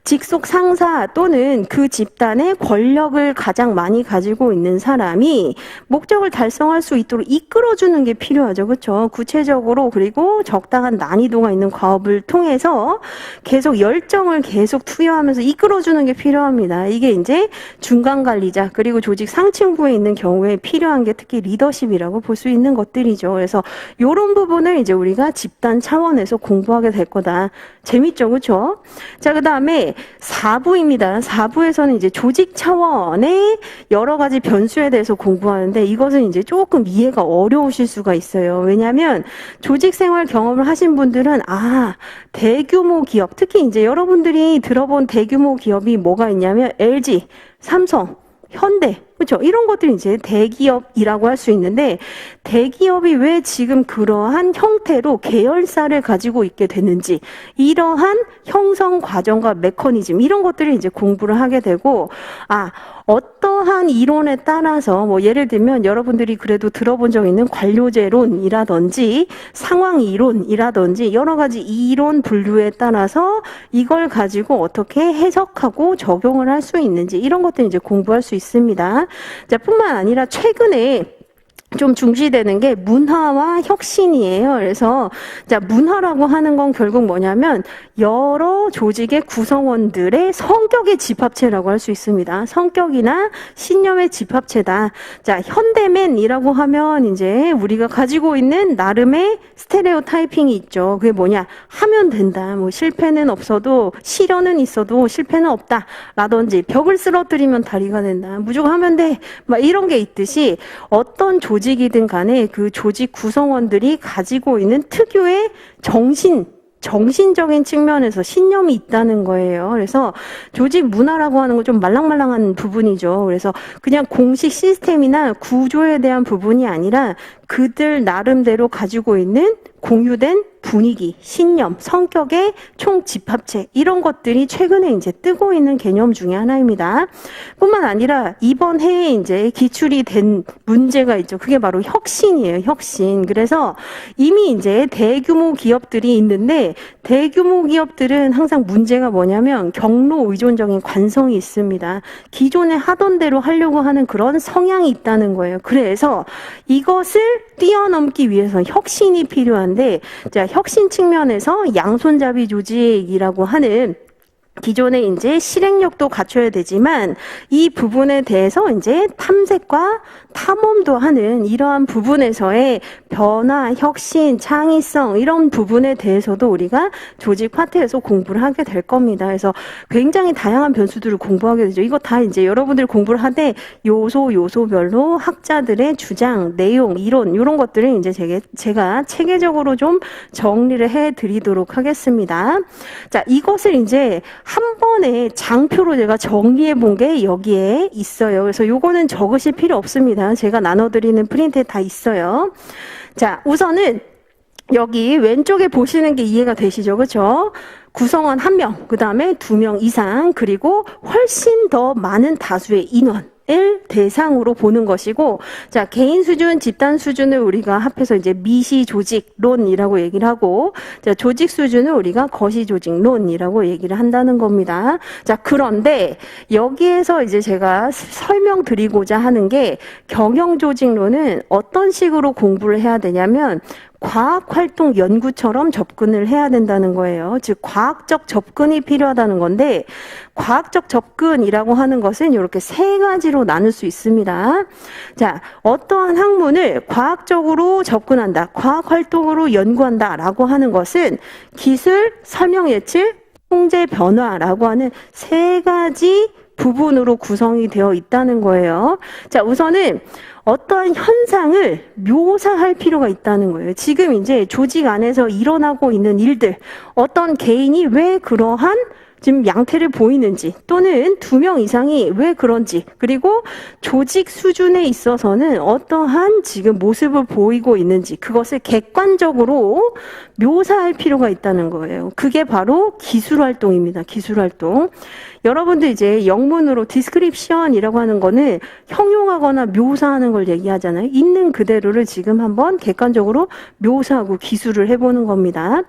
직속 상사 또는 그 집단의 권력을 가장 많이 가지고 있는 사람이 목적을 달성할 수 있도록 이끌어주는 게 필요하죠. 그렇죠? 구체적으로 그리고 적당한 난이도가 있는 과업을 통해서 계속 열정을 계속 투여하면서 이끌어주는 게 필요합니다. 이게 이제 중간 관리자 그리고 조직 상층부에 있는 경우에 필요한 게 특히 리더십이라고 볼 수 있는 것들이죠. 그래서 이런 부분을 이제 우리가 집단 차원에서 공부하게 될 거다. 재밌죠, 그렇죠? 자, 그다음에 4부입니다. 4부에서는 이제 조직 차원의 여러 가지 변수에 대해서 공부하는데 이것은 이제 조금 이해가 어려우실 수가 있어요. 왜냐하면 조직 생활 경험을 하신 분들은 대규모 기업, 특히 이제 여러분들이 들어본 대규모 기업이 뭐가 있냐면 LG, 삼성, 현대, 그렇죠? 이런 것들이 이제 대기업이라고 할 수 있는데 대기업이 왜 지금 그러한 형태로 계열사를 가지고 있게 되는지 이러한 형성 과정과 메커니즘 이런 것들을 이제 공부를 하게 되고 어떠한 이론에 따라서 뭐 예를 들면 여러분들이 그래도 들어본 적 있는 관료제론이라든지 상황 이론이라든지 여러 가지 이론 분류에 따라서 이걸 가지고 어떻게 해석하고 적용을 할 수 있는지 이런 것들 이제 공부할 수 있습니다. 자, 뿐만 아니라 최근에 좀 중시되는 게 문화와 혁신이에요. 그래서 문화라고 하는 건 결국 뭐냐면 여러 조직의 구성원들의 성격의 집합체라고 할 수 있습니다. 성격이나 신념의 집합체다. 자, 현대맨이라고 하면 이제 우리가 가지고 있는 나름의 스테레오 타이핑이 있죠. 그게 뭐냐? 하면 된다. 뭐 실패는 없어도 시련은 있어도 실패는 없다. 라든지 벽을 쓰러뜨리면 다리가 된다. 무조건 하면 돼. 막 이런 게 있듯이 어떤 조직이든 간에 그 조직 구성원들이 가지고 있는 특유의 정신적인 측면에서 신념이 있다는 거예요. 그래서 조직 문화라고 하는 건 좀 말랑말랑한 부분이죠. 그래서 그냥 공식 시스템이나 구조에 대한 부분이 아니라 그들 나름대로 가지고 있는 공유된 분위기, 신념, 성격의 총 집합체 이런 것들이 최근에 이제 뜨고 있는 개념 중에 하나입니다. 뿐만 아니라 이번 해에 이제 기출이 된 문제가 있죠. 그게 바로 혁신이에요. 혁신. 그래서 이미 이제 대규모 기업들이 있는데 대규모 기업들은 항상 문제가 뭐냐면 경로 의존적인 관성이 있습니다. 기존에 하던 대로 하려고 하는 그런 성향이 있다는 거예요. 그래서 이것을 뛰어넘기 위해서 혁신이 필요한데 자, 혁신 측면에서 양손잡이 조직이라고 하는 기존에 이제 실행력도 갖춰야 되지만 이 부분에 대해서 이제 탐색과 탐험도 하는 이러한 부분에서의 변화, 혁신, 창의성 이런 부분에 대해서도 우리가 조직 파트에서 공부를 하게 될 겁니다. 그래서 굉장히 다양한 변수들을 공부하게 되죠. 이거 다 이제 여러분들이 공부를 하되 요소별로 학자들의 주장, 내용, 이론 이런 것들을 이제 제가 체계적으로 좀 정리를 해드리도록 하겠습니다. 자, 이것을 이제 한 번에 장표로 제가 정리해 본 게 여기에 있어요. 그래서 요거는 적으실 필요 없습니다. 제가 나눠드리는 프린트에 다 있어요. 자, 우선은 여기 왼쪽에 보시는 게 이해가 되시죠? 그렇죠? 구성원 1명, 그 다음에 2명 이상, 그리고 훨씬 더 많은 다수의 인원. 을 대상으로 보는 것이고, 자, 개인 수준, 집단 수준을 우리가 합해서 이제 미시 조직론이라고 얘기를 하고, 자, 조직 수준을 우리가 거시 조직론이라고 얘기를 한다는 겁니다. 자, 그런데 여기에서 이제 제가 설명드리고자 하는 게 경영 조직론은 어떤 식으로 공부를 해야 되냐면 과학활동 연구처럼 접근을 해야 된다는 거예요. 즉 과학적 접근이 필요하다는 건데 과학적 접근이라고 하는 것은 이렇게 세 가지로 나눌 수 있습니다. 자, 어떠한 학문을 과학적으로 접근한다, 과학활동으로 연구한다라고 하는 것은 기술, 설명 예측, 통제 변화라고 하는 세 가지 부분으로 구성이 되어 있다는 거예요. 자, 우선은 어떠한 현상을 묘사할 필요가 있다는 거예요. 지금 이제 조직 안에서 일어나고 있는 일들, 어떤 개인이 왜 그러한 지금 양태를 보이는지 또는 2명 이상이 왜 그런지 그리고 조직 수준에 있어서는 어떠한 지금 모습을 보이고 있는지 그것을 객관적으로 묘사할 필요가 있다는 거예요. 그게 바로 기술활동입니다. 기술활동. 여러분들 이제 영문으로 디스크립션이라고 하는 거는 형용하거나 묘사하는 걸 얘기하잖아요. 있는 그대로를 지금 한번 객관적으로 묘사하고 기술을 해보는 겁니다.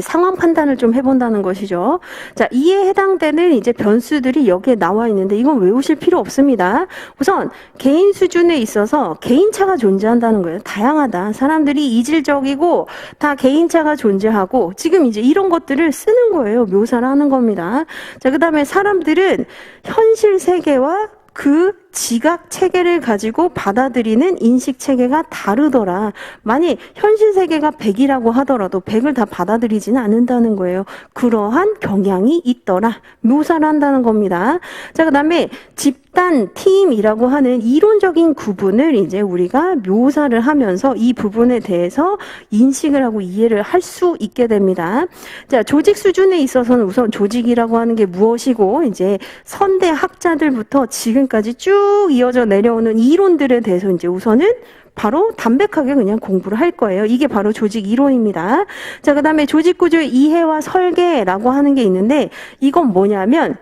상황 판단을 좀 해본다는 것이죠. 자, 이에 해당되는 이제 변수들이 여기에 나와 있는데 이건 외우실 필요 없습니다. 우선 개인 수준에 있어서 개인차가 존재한다는 거예요. 다양하다. 사람들이 이질적이고 다 개인차가 존재하고 지금 이제 이런 것들을 쓰는 거예요. 묘사를 하는 겁니다. 자, 그 다음에 사람들은 현실 세계와 그 지각 체계를 가지고 받아들이는 인식 체계가 다르더라. 만약 현실 세계가 100이라고 하더라도 100을 다 받아들이지는 않는다는 거예요. 그러한 경향이 있더라. 묘사를 한다는 겁니다. 자, 그다음에 집단, 팀이라고 하는 이론적인 구분을 이제 우리가 묘사를 하면서 이 부분에 대해서 인식을 하고 이해를 할 수 있게 됩니다. 자, 조직 수준에 있어서는 우선 조직이라고 하는 게 무엇이고 이제 선대 학자들부터 지금까지 쭉 이어져 내려오는 이론들에 대해서 이제 우선은 바로 담백하게 그냥 공부를 할 거예요. 이게 바로 조직 이론입니다. 자, 그 다음에 조직 구조의 이해와 설계라고 하는 게 있는데 이건 뭐냐면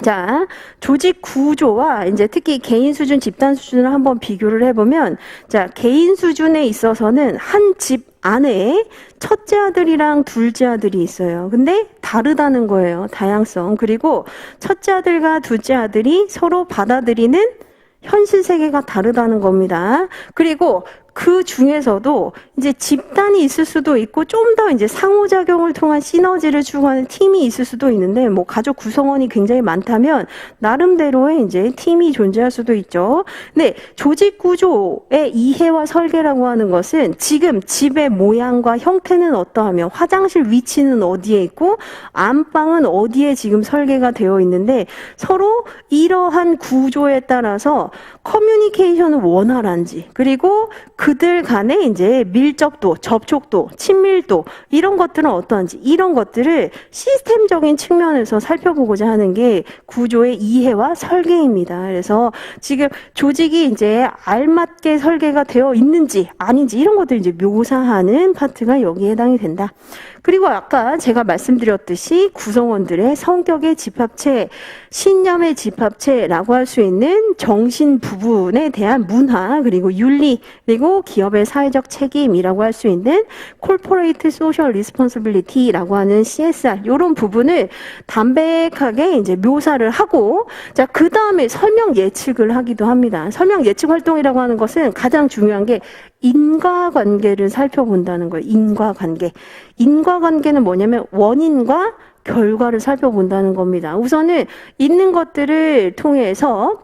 자, 조직 구조와 이제 특히 개인 수준, 집단 수준을 한번 비교를 해보면 자, 개인 수준에 있어서는 한 집 안에 첫째 아들이랑 둘째 아들이 있어요. 근데 다르다는 거예요. 다양성. 그리고 첫째 아들과 둘째 아들이 서로 받아들이는 현실 세계가 다르다는 겁니다. 그리고 그 중에서도 이제 집단이 있을 수도 있고 좀 더 이제 상호작용을 통한 시너지를 추구하는 팀이 있을 수도 있는데 뭐 가족 구성원이 굉장히 많다면 나름대로의 이제 팀이 존재할 수도 있죠. 근데 조직 구조의 이해와 설계라고 하는 것은 지금 집의 모양과 형태는 어떠하며 화장실 위치는 어디에 있고 안방은 어디에 지금 설계가 되어 있는데 서로 이러한 구조에 따라서 커뮤니케이션은 원활한지 그리고 그들 간의 이제 밀접도, 접촉도, 친밀도 이런 것들은 어떠한지 이런 것들을 시스템적인 측면에서 살펴보고자 하는 게 구조의 이해와 설계입니다. 그래서 지금 조직이 이제 알맞게 설계가 되어 있는지 아닌지 이런 것들 이제 묘사하는 파트가 여기에 해당이 된다. 그리고 아까 제가 말씀드렸듯이 구성원들의 성격의 집합체, 신념의 집합체라고 할 수 있는 정신 부분에 대한 문화, 그리고 윤리, 그리고 기업의 사회적 책임이라고 할 수 있는 Corporate Social Responsibility라고 하는 CSR, 이런 부분을 담백하게 이제 묘사를 하고, 자, 그 다음에 설명 예측을 하기도 합니다. 설명 예측 활동이라고 하는 것은 가장 중요한 게 인과관계를 살펴본다는 거예요. 인과관계. 인과관계는 뭐냐면 원인과 결과를 살펴본다는 겁니다. 우선은 있는 것들을 통해서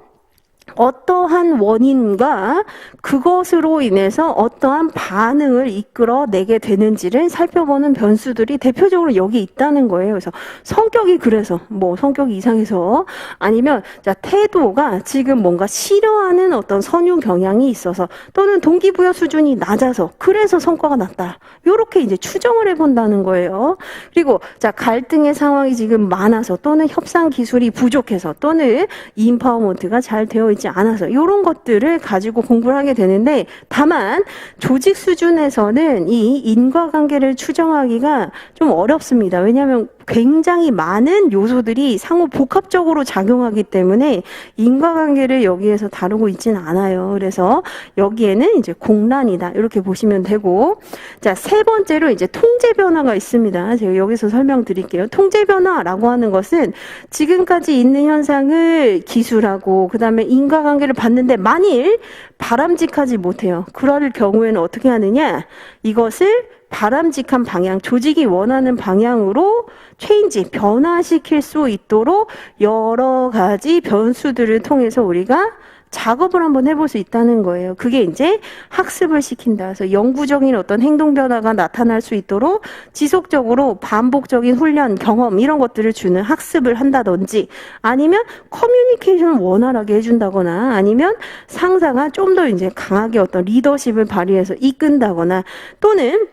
어떠한 원인과 그것으로 인해서 어떠한 반응을 이끌어내게 되는지를 살펴보는 변수들이 대표적으로 여기 있다는 거예요. 그래서 성격이 그래서 뭐 성격이 이상해서 아니면 자 태도가 지금 뭔가 싫어하는 어떤 선유 경향이 있어서 또는 동기부여 수준이 낮아서 그래서 성과가 낮다. 이렇게 이제 추정을 해본다는 거예요. 그리고 자 갈등의 상황이 지금 많아서 또는 협상 기술이 부족해서 또는 인파워먼트가 잘 되어 있지 않아서 이런 것들을 가지고 공부를 하게 되는데 다만 조직 수준에서는 이 인과관계를 추정하기가 좀 어렵습니다. 왜냐하면 굉장히 많은 요소들이 상호 복합적으로 작용하기 때문에 인과관계를 여기에서 다루고 있지는 않아요. 그래서 여기에는 이제 공란이다 이렇게 보시면 되고 자, 세 번째로 이제 통제 변화가 있습니다. 제가 여기서 설명드릴게요. 통제 변화라고 하는 것은 지금까지 있는 현상을 기술하고 그 다음에 인과관계를 봤는데 만일 바람직하지 못해요. 그럴 경우에는 어떻게 하느냐? 이것을 바람직한 방향, 조직이 원하는 방향으로 체인지, 변화시킬 수 있도록 여러 가지 변수들을 통해서 우리가 작업을 한번 해볼 수 있다는 거예요. 그게 이제 학습을 시킨다. 그래서 영구적인 어떤 행동 변화가 나타날 수 있도록 지속적으로 반복적인 훈련, 경험 이런 것들을 주는 학습을 한다든지 아니면 커뮤니케이션을 원활하게 해준다거나 아니면 상사가 좀 더 이제 강하게 어떤 리더십을 발휘해서 이끈다거나 또는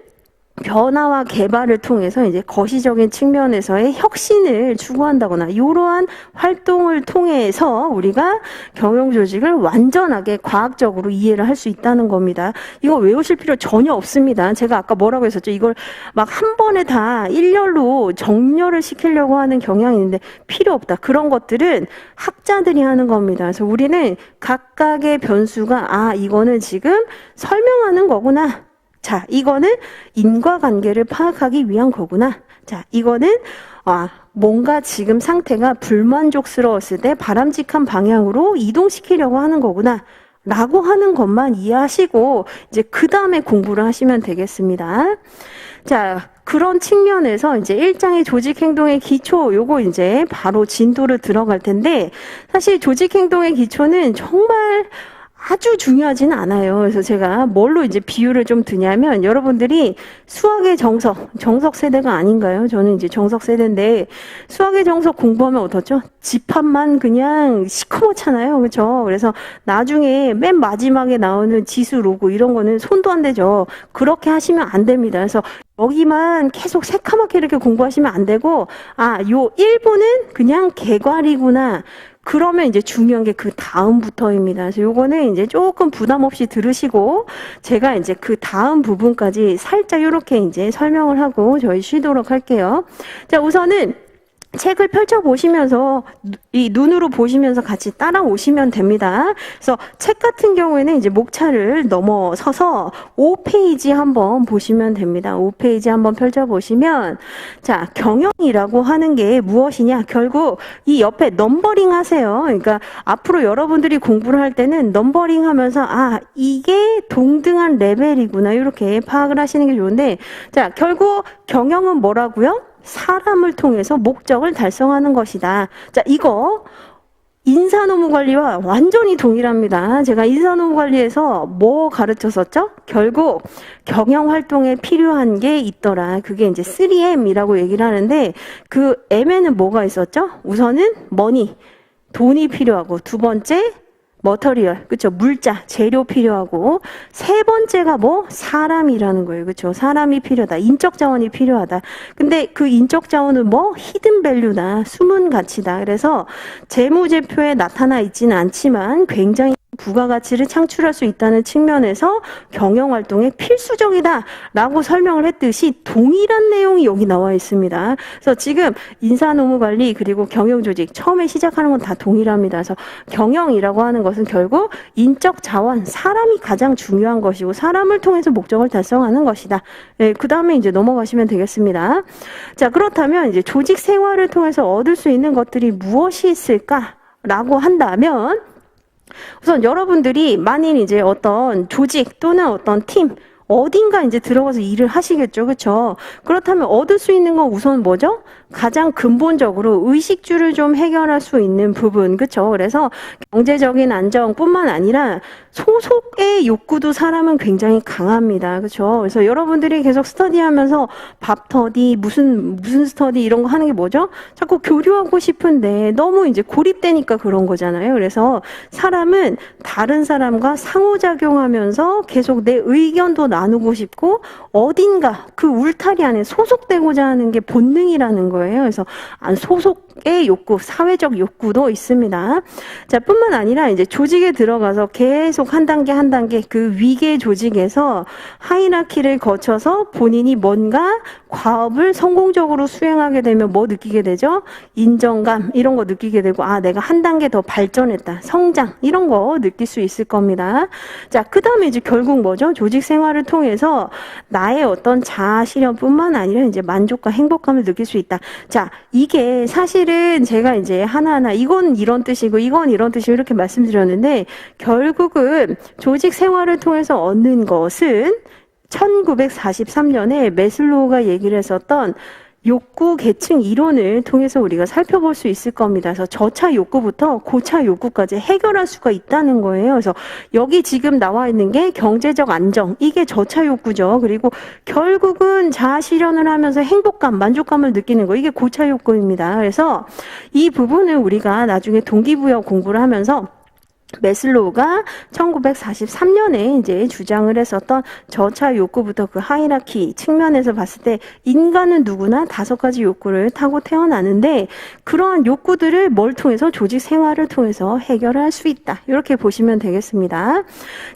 변화와 개발을 통해서 이제 거시적인 측면에서의 혁신을 추구한다거나 이러한 활동을 통해서 우리가 경영 조직을 완전하게 과학적으로 이해를 할 수 있다는 겁니다. 이거 외우실 필요 전혀 없습니다. 제가 아까 뭐라고 했었죠? 이걸 막 한 번에 다 일렬로 정렬을 시키려고 하는 경향이 있는데 필요 없다. 그런 것들은 학자들이 하는 겁니다. 그래서 우리는 각각의 변수가 이거는 지금 설명하는 거구나. 자, 이거는 인과관계를 파악하기 위한 거구나. 자, 이거는 뭔가 지금 상태가 불만족스러웠을 때 바람직한 방향으로 이동시키려고 하는 거구나. 라고 하는 것만 이해하시고 이제 그 다음에 공부를 하시면 되겠습니다. 자, 그런 측면에서 이제 1장의 조직행동의 기초, 요거 이제 바로 진도를 들어갈 텐데, 사실 조직행동의 기초는 정말 아주 중요하지는 않아요. 그래서 제가 뭘로 이제 비유를 좀 드냐면, 여러분들이 수학의 정석 세대가 아닌가요? 저는 이제 정석 세대인데, 수학의 정석 공부하면 어떻죠? 집합만 그냥 시커멓잖아요. 그렇죠? 그래서 나중에 맨 마지막에 나오는 지수 로고 이런 거는 손도 안 대죠. 그렇게 하시면 안 됩니다. 그래서 여기만 계속 새카맣게 이렇게 공부하시면 안 되고, 요 1부는 그냥 개괄이구나. 그러면 이제 중요한 게 그 다음부터입니다. 그래서 요거는 이제 조금 부담 없이 들으시고, 제가 이제 그 다음 부분까지 살짝 이렇게 이제 설명을 하고 저희 쉬도록 할게요. 자, 우선은 책을 펼쳐보시면서 이 눈으로 보시면서 같이 따라오시면 됩니다. 그래서 책 같은 경우에는 이제 목차를 넘어서서 5페이지 한번 보시면 됩니다. 5페이지 한번 펼쳐보시면, 자, 경영이라고 하는 게 무엇이냐? 결국 이 옆에 넘버링 하세요. 그러니까 앞으로 여러분들이 공부를 할 때는 넘버링 하면서 이게 동등한 레벨이구나 이렇게 파악을 하시는 게 좋은데, 자, 결국 경영은 뭐라고요? 사람을 통해서 목적을 달성하는 것이다. 자, 이거 인사노무관리와 완전히 동일합니다. 제가 인사노무관리에서 뭐 가르쳤었죠? 결국 경영활동에 필요한 게 있더라. 그게 이제 3M이라고 얘기를 하는데, 그 M에는 뭐가 있었죠? 우선은 머니, 돈이 필요하고, 두 번째 머터리얼, 그쵸? 물자, 재료 필요하고, 세 번째가 뭐? 사람이라는 거예요. 그쵸? 사람이 필요하다. 인적 자원이 필요하다. 근데 그 인적 자원은 뭐? 히든 밸류다. 숨은 가치다. 그래서 재무제표에 나타나 있지는 않지만 굉장히 부가가치를 창출할 수 있다는 측면에서 경영활동에 필수적이다 라고 설명을 했듯이 동일한 내용이 여기 나와 있습니다. 그래서 지금 인사노무관리 그리고 경영조직 처음에 시작하는 건 다 동일합니다. 그래서 경영이라고 하는 것은 결국 인적 자원, 사람이 가장 중요한 것이고 사람을 통해서 목적을 달성하는 것이다. 네, 그 다음에 이제 넘어가시면 되겠습니다. 자, 그렇다면 이제 조직 생활을 통해서 얻을 수 있는 것들이 무엇이 있을까라고 한다면, 우선 여러분들이 만일 이제 어떤 조직 또는 어떤 팀 어딘가 이제 들어가서 일을 하시겠죠. 그렇죠? 그렇다면 얻을 수 있는 건 우선 뭐죠? 가장 근본적으로 의식주를 좀 해결할 수 있는 부분. 그렇죠? 그래서 경제적인 안정뿐만 아니라 소속의 욕구도 사람은 굉장히 강합니다. 그렇죠? 그래서 여러분들이 계속 스터디하면서 밥터디 무슨 스터디 이런 거 하는 게 뭐죠? 자꾸 교류하고 싶은데 너무 이제 고립되니까 그런 거잖아요. 그래서 사람은 다른 사람과 상호작용하면서 계속 내 의견도 나누고 싶고 어딘가 그 울타리 안에 소속되고자 하는 게 본능이라는 거예요. 그래서 소속의 욕구, 사회적 욕구도 있습니다. 자, 뿐만 아니라 이제 조직에 들어가서 계속 한 단계 한 단계 그 위계 조직에서 하이라키를 거쳐서 본인이 뭔가 과업을 성공적으로 수행하게 되면 뭐 느끼게 되죠? 인정감 이런 거 느끼게 되고 내가 한 단계 더 발전했다. 성장 이런 거 느낄 수 있을 겁니다. 자, 그 다음에 이제 결국 뭐죠? 조직 생활을 통해서 나의 어떤 자아 실현뿐만 아니라 이제 만족과 행복감을 느낄 수 있다. 자, 이게 사실은 제가 이제 하나하나 이건 이런 뜻이고 이건 이런 뜻이고 이렇게 말씀드렸는데 결국은 조직 생활을 통해서 얻는 것은 1943년에 매슬로우가 얘기를 했었던 욕구 계층 이론을 통해서 우리가 살펴볼 수 있을 겁니다. 그래서 저차 욕구부터 고차 욕구까지 해결할 수가 있다는 거예요. 그래서 여기 지금 나와 있는 게 경제적 안정, 이게 저차 욕구죠. 그리고 결국은 자아 실현을 하면서 행복감, 만족감을 느끼는 거, 이게 고차 욕구입니다. 그래서 이 부분을 우리가 나중에 동기부여 공부를 하면서 매슬로우가 1943년에 이제 주장을 했었던 저차 욕구부터 그 하이라키 측면에서 봤을 때 인간은 누구나 5가지 욕구를 타고 태어나는데 그러한 욕구들을 뭘 통해서 조직 생활을 통해서 해결할 수 있다. 이렇게 보시면 되겠습니다.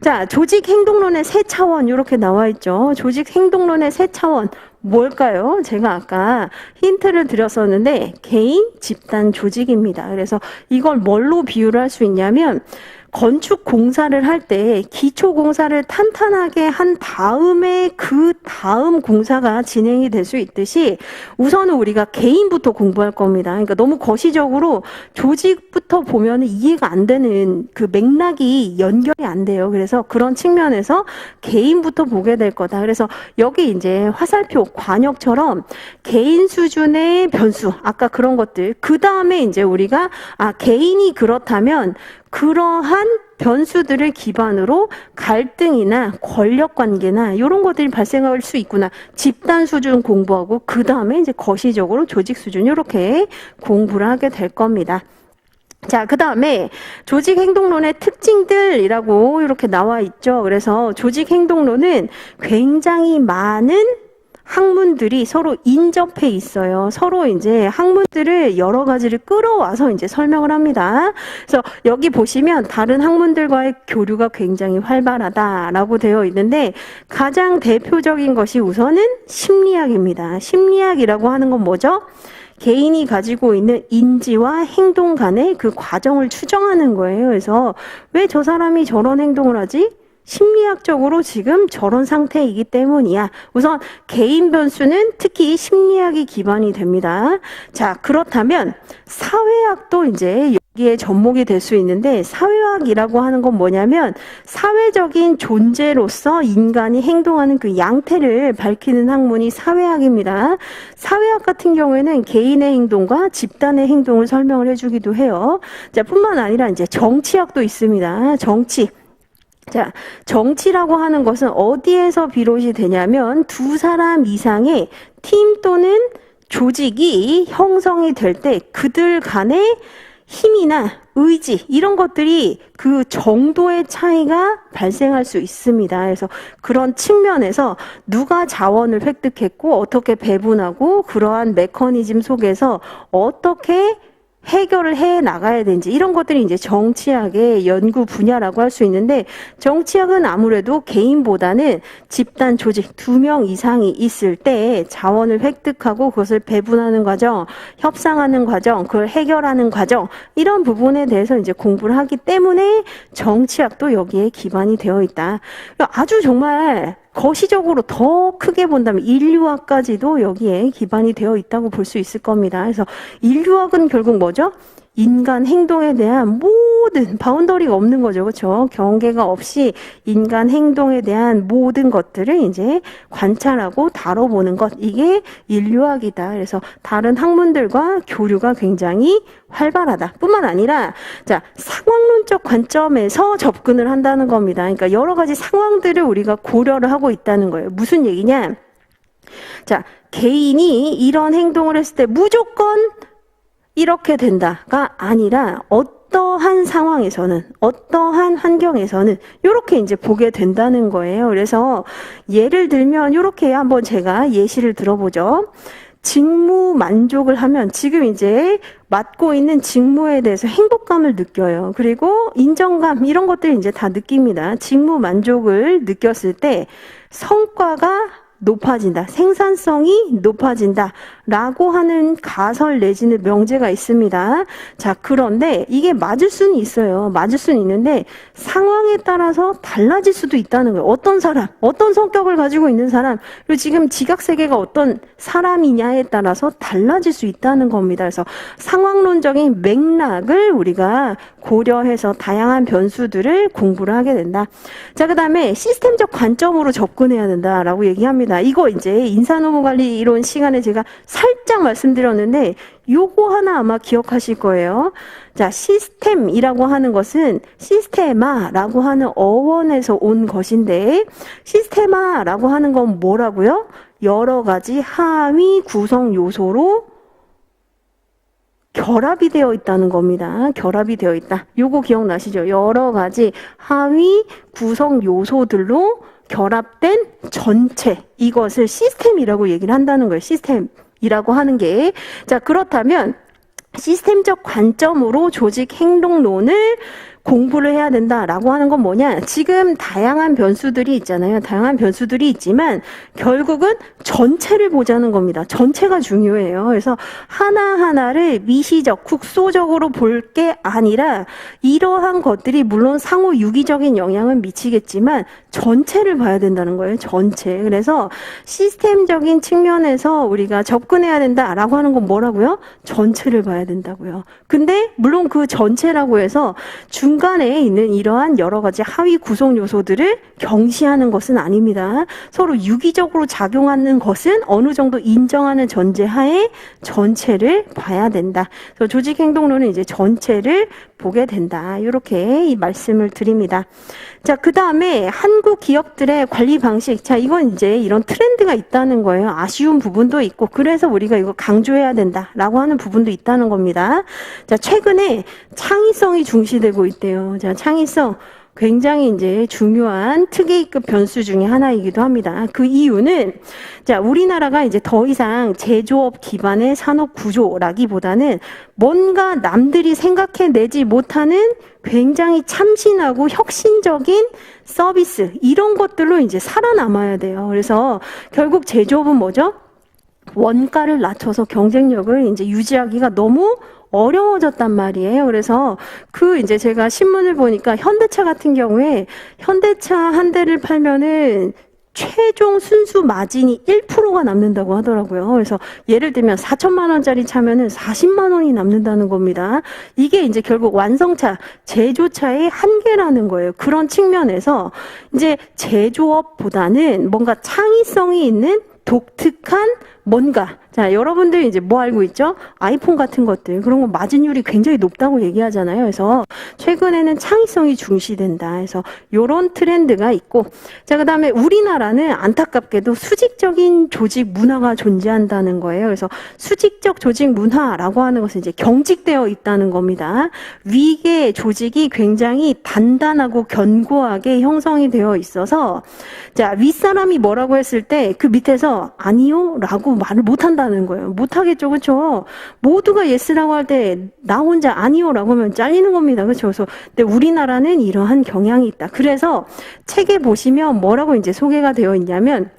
자, 조직 행동론의 세 차원 이렇게 나와 있죠. 조직 행동론의 세 차원 뭘까요? 제가 아까 힌트를 드렸었는데 개인, 집단, 조직입니다. 그래서 이걸 뭘로 비유를 할 수 있냐면 건축 공사를 할 때 기초 공사를 탄탄하게 한 다음에 그 다음 공사가 진행이 될 수 있듯이 우선은 우리가 개인부터 공부할 겁니다. 그러니까 너무 거시적으로 조직부터 보면 이해가 안 되는 그 맥락이 연결이 안 돼요. 그래서 그런 측면에서 개인부터 보게 될 거다. 그래서 여기 이제 화살표, 관역처럼 개인 수준의 변수, 아까 그런 것들, 그 다음에 이제 우리가 개인이 그렇다면 그러한 변수들을 기반으로 갈등이나 권력 관계나 이런 것들이 발생할 수 있구나. 집단 수준 공부하고 그 다음에 이제 거시적으로 조직 수준 이렇게 공부를 하게 될 겁니다. 자, 그 다음에 조직 행동론의 특징들이라고 이렇게 나와 있죠. 그래서 조직 행동론은 굉장히 많은 학문들이 서로 인접해 있어요. 서로 이제 학문들을 여러 가지를 끌어와서 이제 설명을 합니다. 그래서 여기 보시면 다른 학문들과의 교류가 굉장히 활발하다라고 되어 있는데 가장 대표적인 것이 우선은 심리학입니다. 심리학이라고 하는 건 뭐죠? 개인이 가지고 있는 인지와 행동 간의 그 과정을 추정하는 거예요. 그래서 왜 저 사람이 저런 행동을 하지? 심리학적으로 지금 저런 상태이기 때문이야. 우선 개인 변수는 특히 심리학이 기반이 됩니다. 자, 그렇다면 사회학도 이제 여기에 접목이 될 수 있는데 사회학이라고 하는 건 뭐냐면 사회적인 존재로서 인간이 행동하는 그 양태를 밝히는 학문이 사회학입니다. 사회학 같은 경우에는 개인의 행동과 집단의 행동을 설명을 해주기도 해요. 자, 뿐만 아니라 이제 정치학도 있습니다. 정치. 자, 정치라고 하는 것은 어디에서 비롯이 되냐면 두 사람 이상의 팀 또는 조직이 형성이 될 때 그들 간의 힘이나 의지 이런 것들이 그 정도의 차이가 발생할 수 있습니다. 그래서 그런 측면에서 누가 자원을 획득했고 어떻게 배분하고 그러한 메커니즘 속에서 어떻게 해결을 해 나가야 되는지 이런 것들이 이제 정치학의 연구 분야라고 할 수 있는데 정치학은 아무래도 개인보다는 집단 조직 2명 이상이 있을 때 자원을 획득하고 그것을 배분하는 과정, 협상하는 과정, 그걸 해결하는 과정 이런 부분에 대해서 이제 공부를 하기 때문에 정치학도 여기에 기반이 되어 있다. 아주 정말 거시적으로 더 크게 본다면 인류학까지도 여기에 기반이 되어 있다고 볼 수 있을 겁니다. 그래서 인류학은 결국 뭐죠? 인간 행동에 대한 모든 바운더리가 없는 거죠. 그렇죠? 경계가 없이 인간 행동에 대한 모든 것들을 이제 관찰하고 다뤄보는 것. 이게 인류학이다. 그래서 다른 학문들과 교류가 굉장히 활발하다. 뿐만 아니라 자, 상황론적 관점에서 접근을 한다는 겁니다. 그러니까 여러 가지 상황들을 우리가 고려를 하고 있다는 거예요. 무슨 얘기냐? 자, 개인이 이런 행동을 했을 때 무조건 이렇게 된다가 아니라 어떠한 상황에서는 어떠한 환경에서는 이렇게 이제 보게 된다는 거예요. 그래서 예를 들면 이렇게 한번 제가 예시를 들어보죠. 직무 만족을 하면 지금 이제 맡고 있는 직무에 대해서 행복감을 느껴요. 그리고 인정감 이런 것들 이제 다 느낍니다. 직무 만족을 느꼈을 때 성과가 높아진다. 생산성이 높아진다. 라고 하는 가설 내지는 명제가 있습니다. 자, 그런데 이게 맞을 수는 있어요. 맞을 수는 있는데 상황에 따라서 달라질 수도 있다는 거예요. 어떤 사람, 어떤 성격을 가지고 있는 사람, 그리고 지금 지각세계가 어떤 사람이냐에 따라서 달라질 수 있다는 겁니다. 그래서 상황론적인 맥락을 우리가 고려해서 다양한 변수들을 공부를 하게 된다. 자, 그 다음에 시스템적 관점으로 접근해야 된다라고 얘기합니다. 이거 이제 인사노무관리 이론 시간에 제가 살짝 말씀드렸는데 요거 하나 아마 기억하실 거예요. 자, 시스템이라고 하는 것은 시스테마라고 하는 어원에서 온 것인데 시스테마라고 하는 건 뭐라고요? 여러 가지 하위 구성 요소로 결합이 되어 있다는 겁니다. 결합이 되어 있다. 요거 기억나시죠? 여러 가지 하위 구성 요소들로 결합된 전체. 이것을 시스템이라고 얘기를 한다는 거예요. 시스템이라고 하는 게. 자, 그렇다면 시스템적 관점으로 조직 행동론을 공부를 해야 된다라고 하는 건 뭐냐? 지금 다양한 변수들이 있잖아요. 다양한 변수들이 있지만 결국은 전체를 보자는 겁니다. 전체가 중요해요. 그래서 하나하나를 미시적, 국소적으로 볼 게 아니라 이러한 것들이 물론 상호 유기적인 영향은 미치겠지만 전체를 봐야 된다는 거예요. 전체. 그래서 시스템적인 측면에서 우리가 접근해야 된다라고 하는 건 뭐라고요? 전체를 봐야 된다고요. 근데 물론 그 전체라고 해서 중간에 있는 이러한 여러 가지 하위 구성 요소들을 경시하는 것은 아닙니다. 서로 유기적으로 작용하는 것은 어느 정도 인정하는 전제하에 전체를 봐야 된다. 그래서 조직행동론은 이제 전체를 보게 된다. 이렇게 이 말씀을 드립니다. 자, 그 다음에 한국 기업들의 관리 방식. 자, 이건 이제 이런 트렌드가 있다는 거예요. 아쉬운 부분도 있고, 그래서 우리가 이거 강조해야 된다라고 하는 부분도 있다는 겁니다. 자, 최근에 창의성이 중시되고 있대요. 자, 창의성. 굉장히 이제 중요한 특이급 변수 중에 하나이기도 합니다. 그 이유는 자, 우리나라가 이제 더 이상 제조업 기반의 산업 구조라기보다는 뭔가 남들이 생각해내지 못하는 굉장히 참신하고 혁신적인 서비스 이런 것들로 이제 살아남아야 돼요. 그래서 결국 제조업은 뭐죠? 원가를 낮춰서 경쟁력을 이제 유지하기가 너무 어려워졌단 말이에요. 그래서 이제 제가 신문을 보니까 현대차 같은 경우에 현대차 한 대를 팔면은 최종 순수 마진이 1%가 남는다고 하더라고요. 그래서 예를 들면 4천만 원짜리 차면은 40만 원이 남는다는 겁니다. 이게 이제 결국 완성차, 제조차의 한계라는 거예요. 그런 측면에서 이제 제조업보다는 뭔가 창의성이 있는 독특한 뭔가. 자, 여러분들 이제 뭐 알고 있죠? 아이폰 같은 것들. 그런 거 마진율이 굉장히 높다고 얘기하잖아요. 그래서 최근에는 창의성이 중시된다. 그래서 요런 트렌드가 있고. 자, 그 다음에 우리나라는 안타깝게도 수직적인 조직 문화가 존재한다는 거예요. 그래서 수직적 조직 문화라고 하는 것은 이제 경직되어 있다는 겁니다. 위계 조직이 굉장히 단단하고 견고하게 형성이 되어 있어서 자, 윗사람이 뭐라고 했을 때 그 밑에서 아니요? 라고 말을 못한다는 거예요. 못하겠죠. 그렇죠? 모두가 예스라고 할 때 나 혼자 아니요 라고 하면 잘리는 겁니다. 그렇죠? 그래서 근데 우리나라는 이러한 경향이 있다. 그래서 책에 보시면 뭐라고 이제 소개가 되어 있냐면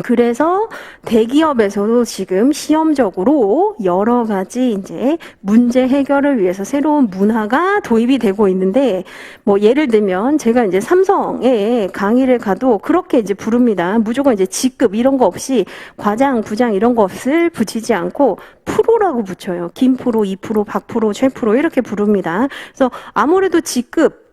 그래서 대기업에서도 지금 시험적으로 여러 가지 이제 문제 해결을 위해서 새로운 문화가 도입이 되고 있는데 뭐 예를 들면 제가 이제 삼성에 강의를 가도 그렇게 이제 부릅니다. 무조건 이제 직급 이런 거 없이 과장, 부장 이런 것을 붙이지 않고 프로라고 붙여요. 김프로, 2프로, 박프로, 최프로 이렇게 부릅니다. 그래서 아무래도 직급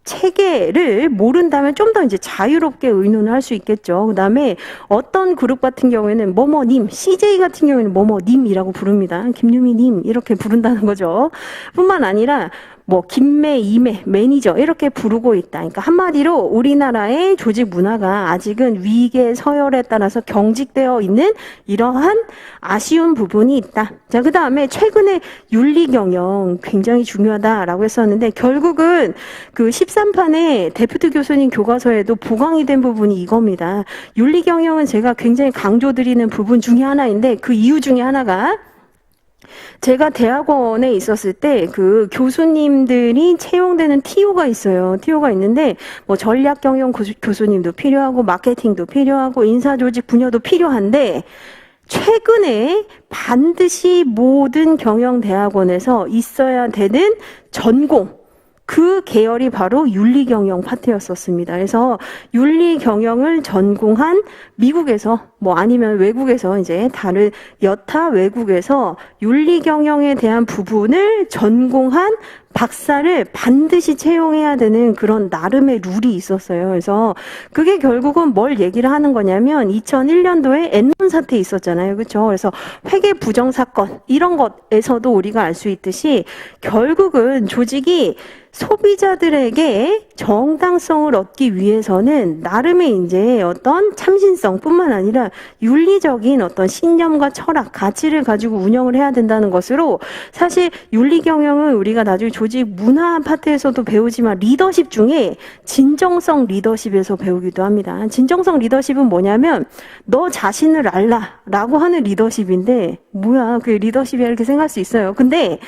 체계를 모른다면 좀 더 이제 자유롭게 의논을 할 수 있겠죠. 그 다음에 어떤 그룹 같은 경우에는 뭐뭐님, CJ 같은 경우에는 뭐뭐님이라고 부릅니다. 김유미님 이렇게 부른다는 거죠. 뿐만 아니라 뭐 김매, 이매, 매니저 이렇게 부르고 있다. 그러니까 한마디로 우리나라의 조직 문화가 아직은 위계 서열에 따라서 경직되어 있는 이러한 아쉬운 부분이 있다. 자, 그 다음에 최근에 윤리경영 굉장히 중요하다라고 했었는데 결국은 그 13판의 데프트 교수님 교과서에도 보강이 된 부분이 이겁니다. 윤리경영은 제가 굉장히 강조드리는 부분 중에 하나인데 그 이유 중에 하나가 제가 대학원에 있었을 때 그 교수님들이 채용되는 TO가 있어요. TO가 있는데 뭐 전략경영 교수님도 필요하고 마케팅도 필요하고 인사조직 분야도 필요한데 최근에 반드시 모든 경영대학원에서 있어야 되는 전공 그 계열이 바로 윤리경영 파트였었습니다. 그래서 윤리경영을 전공한 미국에서 뭐 아니면 외국에서 이제 다른 여타 외국에서 윤리경영에 대한 부분을 전공한 박사를 반드시 채용해야 되는 그런 나름의 룰이 있었어요. 그래서 그게 결국은 뭘 얘기를 하는 거냐면 2001년도에 엔론 사태 있었잖아요. 그렇죠? 그래서 회계 부정 사건 이런 것에서도 우리가 알 수 있듯이 결국은 조직이 소비자들에게 정당성을 얻기 위해서는 나름의 이제 어떤 참신성뿐만 아니라 윤리적인 어떤 신념과 철학, 가치를 가지고 운영을 해야 된다는 것으로, 사실 윤리 경영은 우리가 나중에 조직 문화 파트에서도 배우지만 리더십 중에 진정성 리더십에서 배우기도 합니다. 진정성 리더십은 뭐냐면 너 자신을 알라라고 하는 리더십인데, 뭐야 그 리더십이야 이렇게 생각할 수 있어요. 근데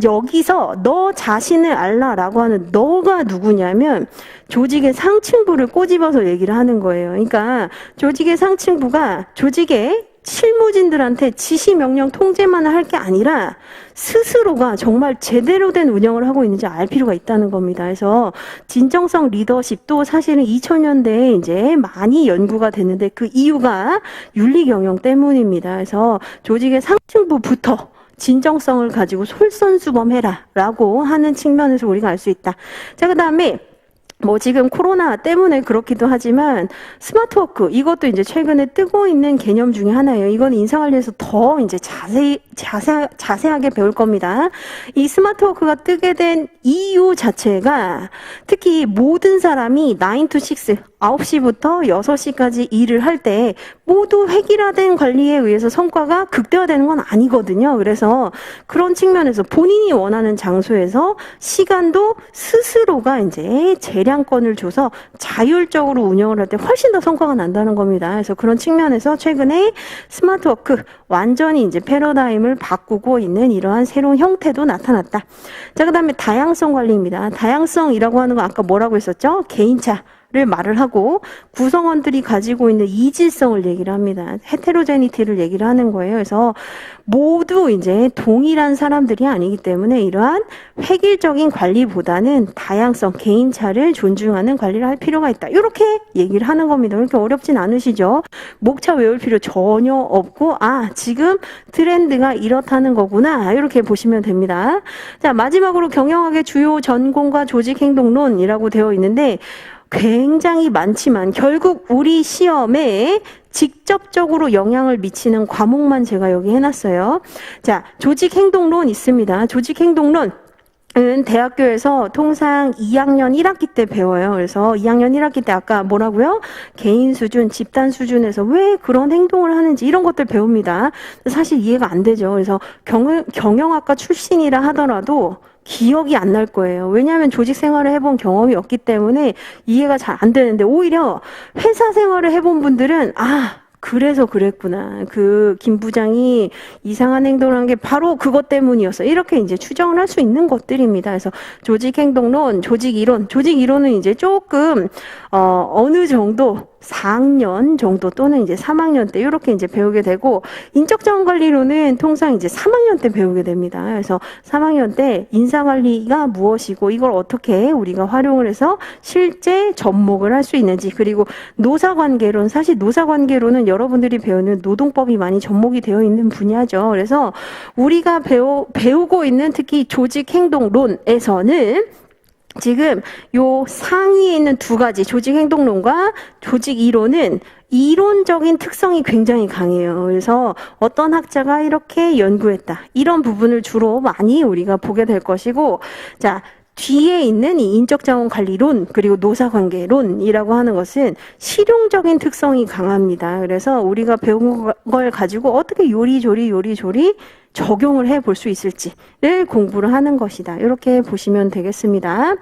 여기서 너 자신을 알라라고 하는 너가 누구냐면 조직의 상층부를 꼬집어서 얘기를 하는 거예요. 그러니까 조직의 상층부가 조직의 실무진들한테 지시, 명령, 통제만 할 게 아니라 스스로가 정말 제대로 된 운영을 하고 있는지 알 필요가 있다는 겁니다. 그래서 진정성 리더십도 사실은 2000년대에 이제 많이 연구가 됐는데 그 이유가 윤리 경영 때문입니다. 그래서 조직의 상층부부터 진정성을 가지고 솔선수범해라 라고 하는 측면에서 우리가 알 수 있다. 자, 그 다음에 뭐 지금 코로나 때문에 그렇기도 하지만 스마트워크, 이것도 이제 최근에 뜨고 있는 개념 중에 하나예요. 이건 인사관리에서 더 이제 자세하게 배울 겁니다. 이 스마트워크가 뜨게 된 이유 자체가 특히 모든 사람이 9 to 6, 9시부터 6시까지 일을 할 때 모두 획일화된 관리에 의해서 성과가 극대화되는 건 아니거든요. 그래서 그런 측면에서 본인이 원하는 장소에서 시간도 스스로가 이제 재량권을 줘서 자율적으로 운영을 할 때 훨씬 더 성과가 난다는 겁니다. 그래서 그런 측면에서 최근에 스마트워크 완전히 이제 패러다임을 바꾸고 있는 이러한 새로운 형태도 나타났다. 자, 그 다음에 다양성 관리입니다. 다양성이라고 하는 거 아까 뭐라고 했었죠? 개인차. 를 말을 하고 구성원들이 가지고 있는 이질성을 얘기를 합니다. 헤테로제니티를 얘기를 하는 거예요. 그래서 모두 이제 동일한 사람들이 아니기 때문에 이러한 획일적인 관리보다는 다양성, 개인차를 존중하는 관리를 할 필요가 있다. 이렇게 얘기를 하는 겁니다. 그렇게 어렵진 않으시죠? 목차 외울 필요 전혀 없고, 아, 지금 트렌드가 이렇다는 거구나. 이렇게 보시면 됩니다. 자, 마지막으로 경영학의 주요 전공과 조직행동론이라고 되어 있는데 굉장히 많지만 결국 우리 시험에 직접적으로 영향을 미치는 과목만 제가 여기 해놨어요. 자, 조직행동론 있습니다. 조직행동론. 은 대학교에서 통상 2학년 1학기 때 배워요. 그래서 2학년 1학기 때 아까 뭐라고요? 개인 수준, 집단 수준에서 왜 그런 행동을 하는지 이런 것들 배웁니다. 사실 이해가 안 되죠. 그래서 경영학과 출신이라 하더라도 기억이 안 날 거예요. 왜냐하면 조직 생활을 해본 경험이 없기 때문에 이해가 잘 안 되는데 오히려 회사 생활을 해본 분들은 그래서 그랬구나. 그 김 부장이 이상한 행동을 한 게 바로 그것 때문이었어. 이렇게 이제 추정을 할 수 있는 것들입니다. 그래서 조직행동론, 조직이론은 이제 조금 어느 정도 4학년 정도 또는 이제 3학년 때 이렇게 이제 배우게 되고, 인적자원관리론은 통상 이제 3학년 때 배우게 됩니다. 그래서 3학년 때 인사관리가 무엇이고 이걸 어떻게 우리가 활용을 해서 실제 접목을 할 수 있는지, 그리고 노사관계론, 사실 노사관계론은 여러분들이 배우는 노동법이 많이 접목이 되어 있는 분야죠. 그래서 우리가 배우고 있는 특히 조직행동론에서는 지금 요 상위에 있는 두 가지 조직행동론과 조직이론은 이론적인 특성이 굉장히 강해요. 그래서 어떤 학자가 이렇게 연구했다. 이런 부분을 주로 많이 우리가 보게 될 것이고, 자, 뒤에 있는 이 인적자원관리론 그리고 노사관계론이라고 하는 것은 실용적인 특성이 강합니다. 그래서 우리가 배운 걸 가지고 어떻게 요리조리 적용을 해볼 수 있을지를 공부를 하는 것이다. 이렇게 보시면 되겠습니다.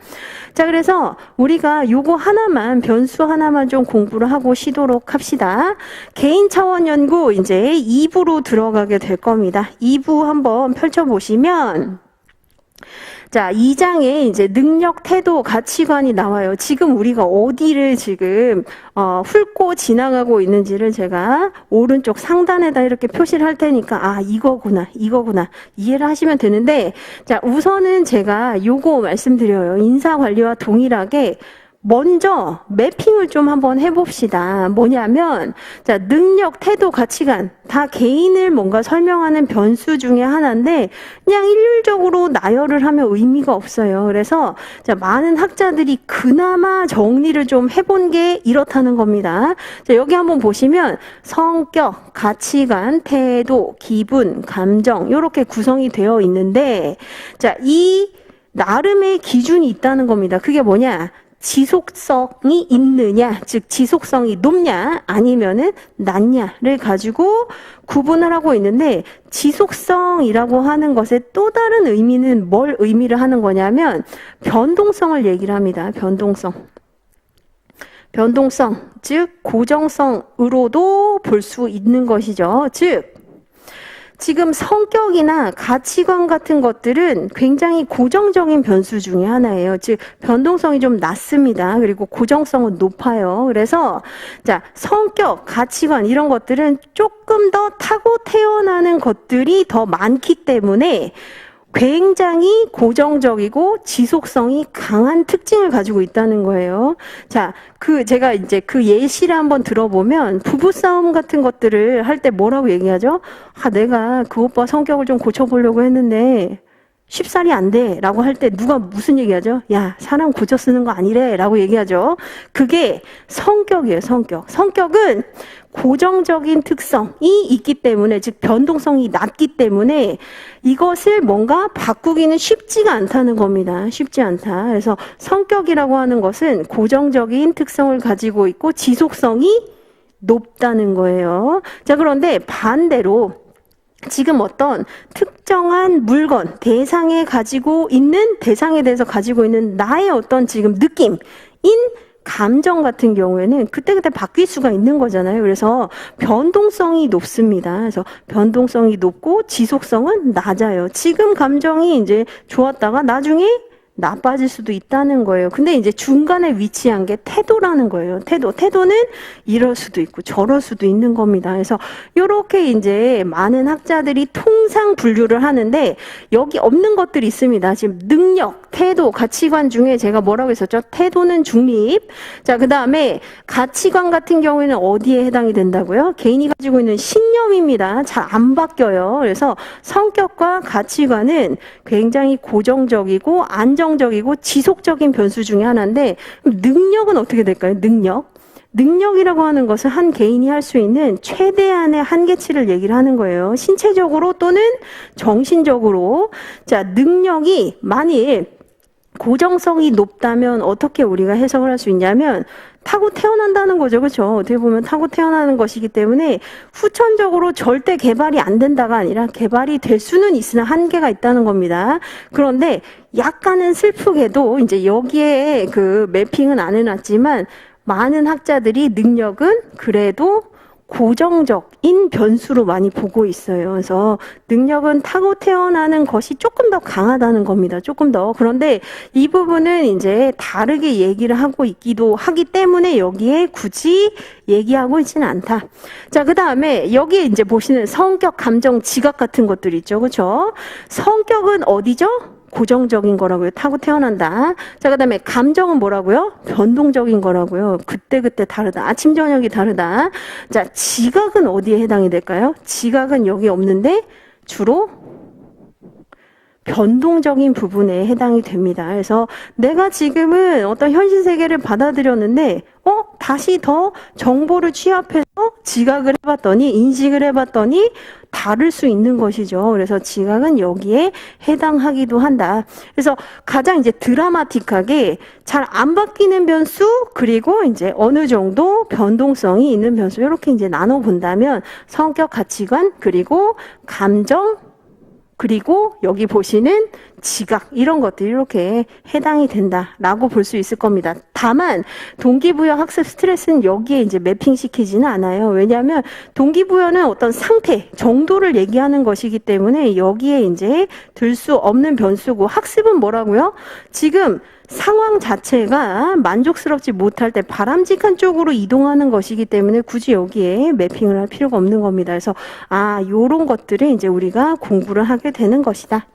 자, 그래서 우리가 요거 하나만, 변수 하나만 좀 공부를 하고 쉬도록 합시다. 개인 차원 연구 이제 2부로 들어가게 될 겁니다. 2부 한번 펼쳐보시면, 자, 2장에 이제 능력, 태도, 가치관이 나와요. 지금 우리가 어디를 지금 훑고 지나가고 있는지를 제가 오른쪽 상단에다 이렇게 표시를 할 테니까 이거구나 이해를 하시면 되는데, 자, 우선은 제가 요거 말씀드려요. 인사관리와 동일하게 먼저 매핑을 좀 한번 해봅시다. 뭐냐면, 자, 능력, 태도, 가치관 다 개인을 뭔가 설명하는 변수 중에 하나인데 그냥 일률적으로 나열을 하면 의미가 없어요. 그래서 자, 많은 학자들이 그나마 정리를 좀 해본 게 이렇다는 겁니다. 자, 여기 한번 보시면 성격, 가치관, 태도, 기분, 감정 이렇게 구성이 되어 있는데, 자, 이 나름의 기준이 있다는 겁니다. 그게 뭐냐? 지속성이 있느냐, 즉 지속성이 높냐 아니면은 낮냐를 가지고 구분을 하고 있는데, 지속성이라고 하는 것의 또 다른 의미는 뭘 의미를 하는 거냐면 변동성을 얘기를 합니다. 변동성, 즉 고정성으로도 볼 수 있는 것이죠. 즉 지금 성격이나 가치관 같은 것들은 굉장히 고정적인 변수 중에 하나예요. 즉 변동성이 좀 낮습니다. 그리고 고정성은 높아요. 그래서 자, 성격, 가치관 이런 것들은 조금 더 타고 태어나는 것들이 더 많기 때문에 굉장히 고정적이고 지속성이 강한 특징을 가지고 있다는 거예요. 자, 제가 이제 그 예시를 한번 들어보면 부부싸움 같은 것들을 할 때 뭐라고 얘기하죠? 내가 그 오빠 성격을 좀 고쳐보려고 했는데 쉽사리 안 돼 라고 할 때 누가 무슨 얘기하죠? 야, 사람 고쳐 쓰는 거 아니래 라고 얘기하죠. 그게 성격이에요. 성격은 고정적인 특성이 있기 때문에, 즉 변동성이 낮기 때문에 이것을 뭔가 바꾸기는 쉽지가 않다는 겁니다. 쉽지 않다. 그래서 성격이라고 하는 것은 고정적인 특성을 가지고 있고 지속성이 높다는 거예요. 자, 그런데 반대로 지금 어떤 특정한 물건, 대상에 대해서 가지고 있는 나의 어떤 지금 느낌인 감정 같은 경우에는 그때그때 바뀔 수가 있는 거잖아요. 그래서 변동성이 높습니다. 그래서 변동성이 높고 지속성은 낮아요. 지금 감정이 이제 좋았다가 나중에 나빠질 수도 있다는 거예요. 근데 이제 중간에 위치한 게 태도라는 거예요. 태도는 이럴 수도 있고 저럴 수도 있는 겁니다. 그래서 이렇게 이제 많은 학자들이 통상 분류를 하는데 여기 없는 것들이 있습니다. 지금 능력, 태도, 가치관 중에 제가 뭐라고 했었죠? 태도는 중립. 자, 그 다음에 가치관 같은 경우에는 어디에 해당이 된다고요? 개인이 가지고 있는 신념입니다. 잘 안 바뀌어요. 그래서 성격과 가치관은 굉장히 고정적이고 안정적이고 지속적인 변수 중에 하나인데, 능력은 어떻게 될까요? 능력이라고 하는 것은 한 개인이 할 수 있는 최대한의 한계치를 얘기를 하는 거예요. 신체적으로 또는 정신적으로. 자, 능력이 만일 고정성이 높다면 어떻게 우리가 해석을 할 수 있냐면 타고 태어난다는 거죠. 그렇죠? 어떻게 보면 타고 태어나는 것이기 때문에 후천적으로 절대 개발이 안 된다가 아니라 개발이 될 수는 있으나 한계가 있다는 겁니다. 그런데 약간은 슬프게도 이제 여기에 그 매핑은 안 해놨지만 많은 학자들이 능력은 그래도 고정적인 변수로 많이 보고 있어요. 그래서 능력은 타고 태어나는 것이 조금 더 강하다는 겁니다. 조금 더. 그런데 이 부분은 이제 다르게 얘기를 하고 있기도 하기 때문에 여기에 굳이 얘기하고 있지는 않다. 자, 그 다음에 여기에 이제 보시는 성격, 감정, 지각 같은 것들 있죠. 그렇죠? 성격은 어디죠? 고정적인 거라고요. 타고 태어난다. 자, 그 다음에 감정은 뭐라고요? 변동적인 거라고요. 그때그때 다르다. 아침, 저녁이 다르다. 자, 지각은 어디에 해당이 될까요? 지각은 여기 없는데 주로 변동적인 부분에 해당이 됩니다. 그래서 내가 지금은 어떤 현실 세계를 받아들였는데 다시 더 정보를 취합해서 지각을 해봤더니, 인식을 해봤더니 다를 수 있는 것이죠. 그래서 지각은 여기에 해당하기도 한다. 그래서 가장 이제 드라마틱하게 잘 안 바뀌는 변수, 그리고 이제 어느 정도 변동성이 있는 변수, 이렇게 이제 나눠 본다면 성격, 가치관, 그리고 감정, 그리고 여기 보시는 지각, 이런 것들이 이렇게 해당이 된다라고 볼 수 있을 겁니다. 다만 동기부여 학습 스트레스는 여기에 이제 매핑시키지는 않아요. 왜냐하면 동기부여는 어떤 상태, 정도를 얘기하는 것이기 때문에 여기에 이제 들 수 없는 변수고, 학습은 뭐라고요? 지금 상황 자체가 만족스럽지 못할 때 바람직한 쪽으로 이동하는 것이기 때문에 굳이 여기에 매핑을 할 필요가 없는 겁니다. 그래서 요런 것들을 이제 우리가 공부를 하게 되는 것이다.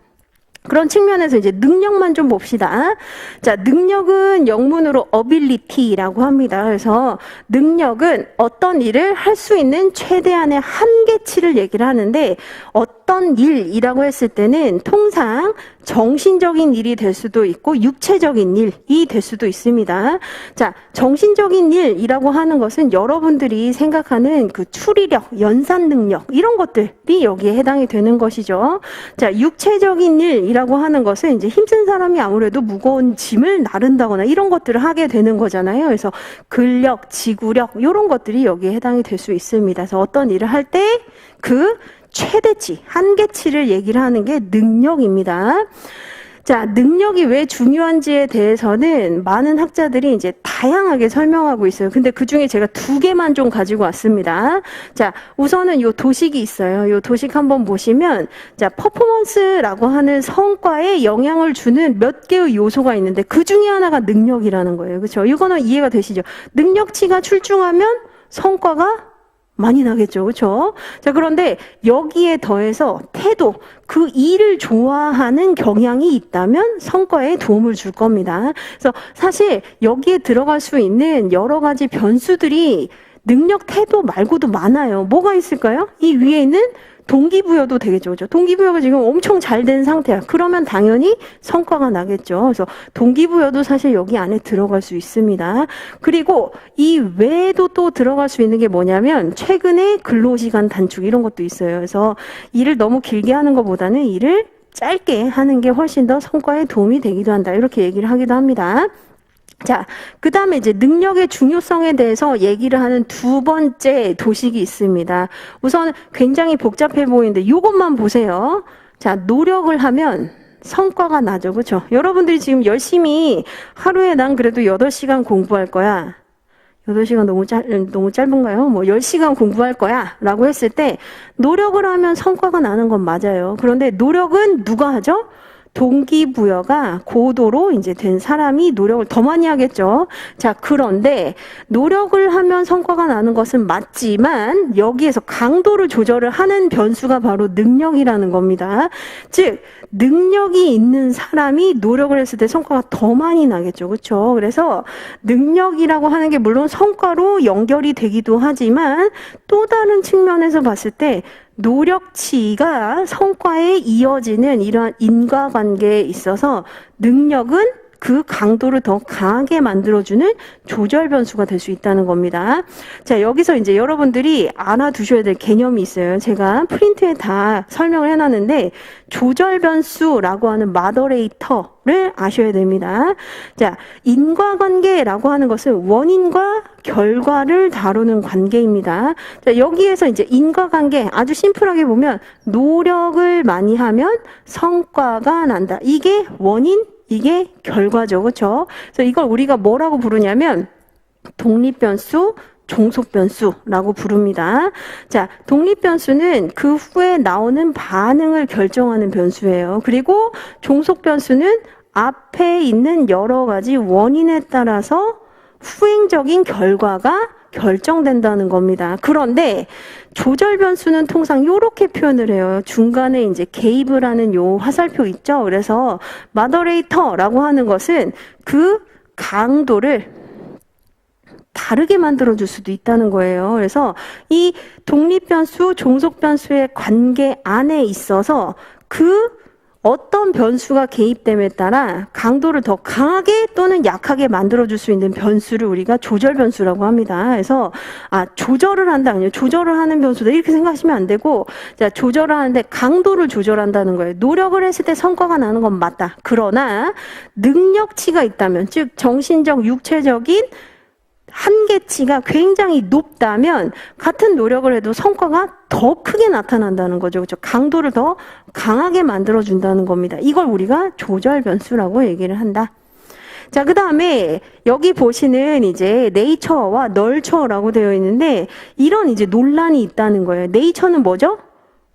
그런 측면에서 이제 능력만 좀 봅시다. 자, 능력은 영문으로 ability라고 합니다. 그래서 능력은 어떤 일을 할 수 있는 최대한의 한계치를 얘기를 하는데, 어떤 일이라고 했을 때는 통상 정신적인 일이 될 수도 있고 육체적인 일이 될 수도 있습니다. 자, 정신적인 일이라고 하는 것은 여러분들이 생각하는 그 추리력, 연산 능력 이런 것들이 여기에 해당이 되는 것이죠. 자, 육체적인 일이라고 하는 것은 이제 힘쓴 사람이 아무래도 무거운 짐을 나른다거나 이런 것들을 하게 되는 거잖아요. 그래서 근력, 지구력 이런 것들이 여기에 해당이 될 수 있습니다. 그래서 어떤 일을 할 때 그 최대치, 한계치를 얘기를 하는 게 능력입니다. 자, 능력이 왜 중요한지에 대해서는 많은 학자들이 이제 다양하게 설명하고 있어요. 근데 그 중에 제가 2개만 좀 가지고 왔습니다. 자, 우선은 요 도식이 있어요. 요 도식 한번 보시면, 자, 퍼포먼스라고 하는 성과에 영향을 주는 몇 개의 요소가 있는데 그 중에 하나가 능력이라는 거예요. 그렇죠? 이거는 이해가 되시죠? 능력치가 출중하면 성과가 많이 나겠죠. 그렇죠? 자, 그런데 여기에 더해서 태도, 그 일을 좋아하는 경향이 있다면 성과에 도움을 줄 겁니다. 그래서 사실 여기에 들어갈 수 있는 여러 가지 변수들이 능력, 태도 말고도 많아요. 뭐가 있을까요? 이 위에 있는 동기부여도 되겠죠. 그렇죠? 동기부여가 지금 엄청 잘 된 상태야. 그러면 당연히 성과가 나겠죠. 그래서 동기부여도 사실 여기 안에 들어갈 수 있습니다. 그리고 이 외에도 또 들어갈 수 있는 게 뭐냐면 최근에 근로시간 단축 이런 것도 있어요. 그래서 일을 너무 길게 하는 것보다는 일을 짧게 하는 게 훨씬 더 성과에 도움이 되기도 한다. 이렇게 얘기를 하기도 합니다. 자, 그 다음에 이제 능력의 중요성에 대해서 얘기를 하는 2번째 도식이 있습니다. 우선 굉장히 복잡해 보이는데 이것만 보세요. 자, 노력을 하면 성과가 나죠. 그렇죠? 여러분들이 지금 열심히 하루에 난 그래도 8시간 공부할 거야. 8시간 너무 짧은가요? 뭐 10시간 공부할 거야 라고 했을 때 노력을 하면 성과가 나는 건 맞아요. 그런데 노력은 누가 하죠? 동기부여가 고도로 이제 된 사람이 노력을 더 많이 하겠죠. 자, 그런데 노력을 하면 성과가 나는 것은 맞지만 여기에서 강도를 조절을 하는 변수가 바로 능력이라는 겁니다. 즉, 능력이 있는 사람이 노력을 했을 때 성과가 더 많이 나겠죠. 그렇죠? 그래서 능력이라고 하는 게 물론 성과로 연결이 되기도 하지만 또 다른 측면에서 봤을 때 노력치가 성과에 이어지는 이러한 인과관계에 있어서 능력은 그 강도를 더 강하게 만들어주는 조절 변수가 될 수 있다는 겁니다. 자, 여기서 이제 여러분들이 알아두셔야 될 개념이 있어요. 제가 프린트에 다 설명을 해놨는데 조절 변수라고 하는 마더레이터를 아셔야 됩니다. 자, 인과관계라고 하는 것은 원인과 결과를 다루는 관계입니다. 자, 여기에서 이제 인과관계 아주 심플하게 보면 노력을 많이 하면 성과가 난다. 이게 원인, 이게 결과죠. 그렇죠? 그래서 이걸 우리가 뭐라고 부르냐면 독립변수, 종속변수라고 부릅니다. 자, 독립변수는 그 후에 나오는 반응을 결정하는 변수예요. 그리고 종속변수는 앞에 있는 여러 가지 원인에 따라서 후행적인 결과가 결정된다는 겁니다. 그런데 조절 변수는 통상 이렇게 표현을 해요. 중간에 이제 개입을 하는 요 화살표 있죠. 그래서 마더레이터라고 하는 것은 그 강도를 다르게 만들어줄 수도 있다는 거예요. 그래서 이 독립변수, 종속변수의 관계 안에 있어서 그 어떤 변수가 개입됨에 따라 강도를 더 강하게 또는 약하게 만들어줄 수 있는 변수를 우리가 조절 변수라고 합니다. 그래서 조절을 한다, 아니요, 조절을 하는 변수다 이렇게 생각하시면 안 되고, 자, 조절을 하는데 강도를 조절한다는 거예요. 노력을 했을 때 성과가 나는 건 맞다. 그러나 능력치가 있다면, 즉 정신적, 육체적인 한계치가 굉장히 높다면 같은 노력을 해도 성과가 더 크게 나타난다는 거죠. 그렇죠? 강도를 더 강하게 만들어준다는 겁니다. 이걸 우리가 조절 변수라고 얘기를 한다. 자, 그 다음에 여기 보시는 이제 네이처와 널처라고 되어 있는데 이런 이제 논란이 있다는 거예요. 네이처는 뭐죠?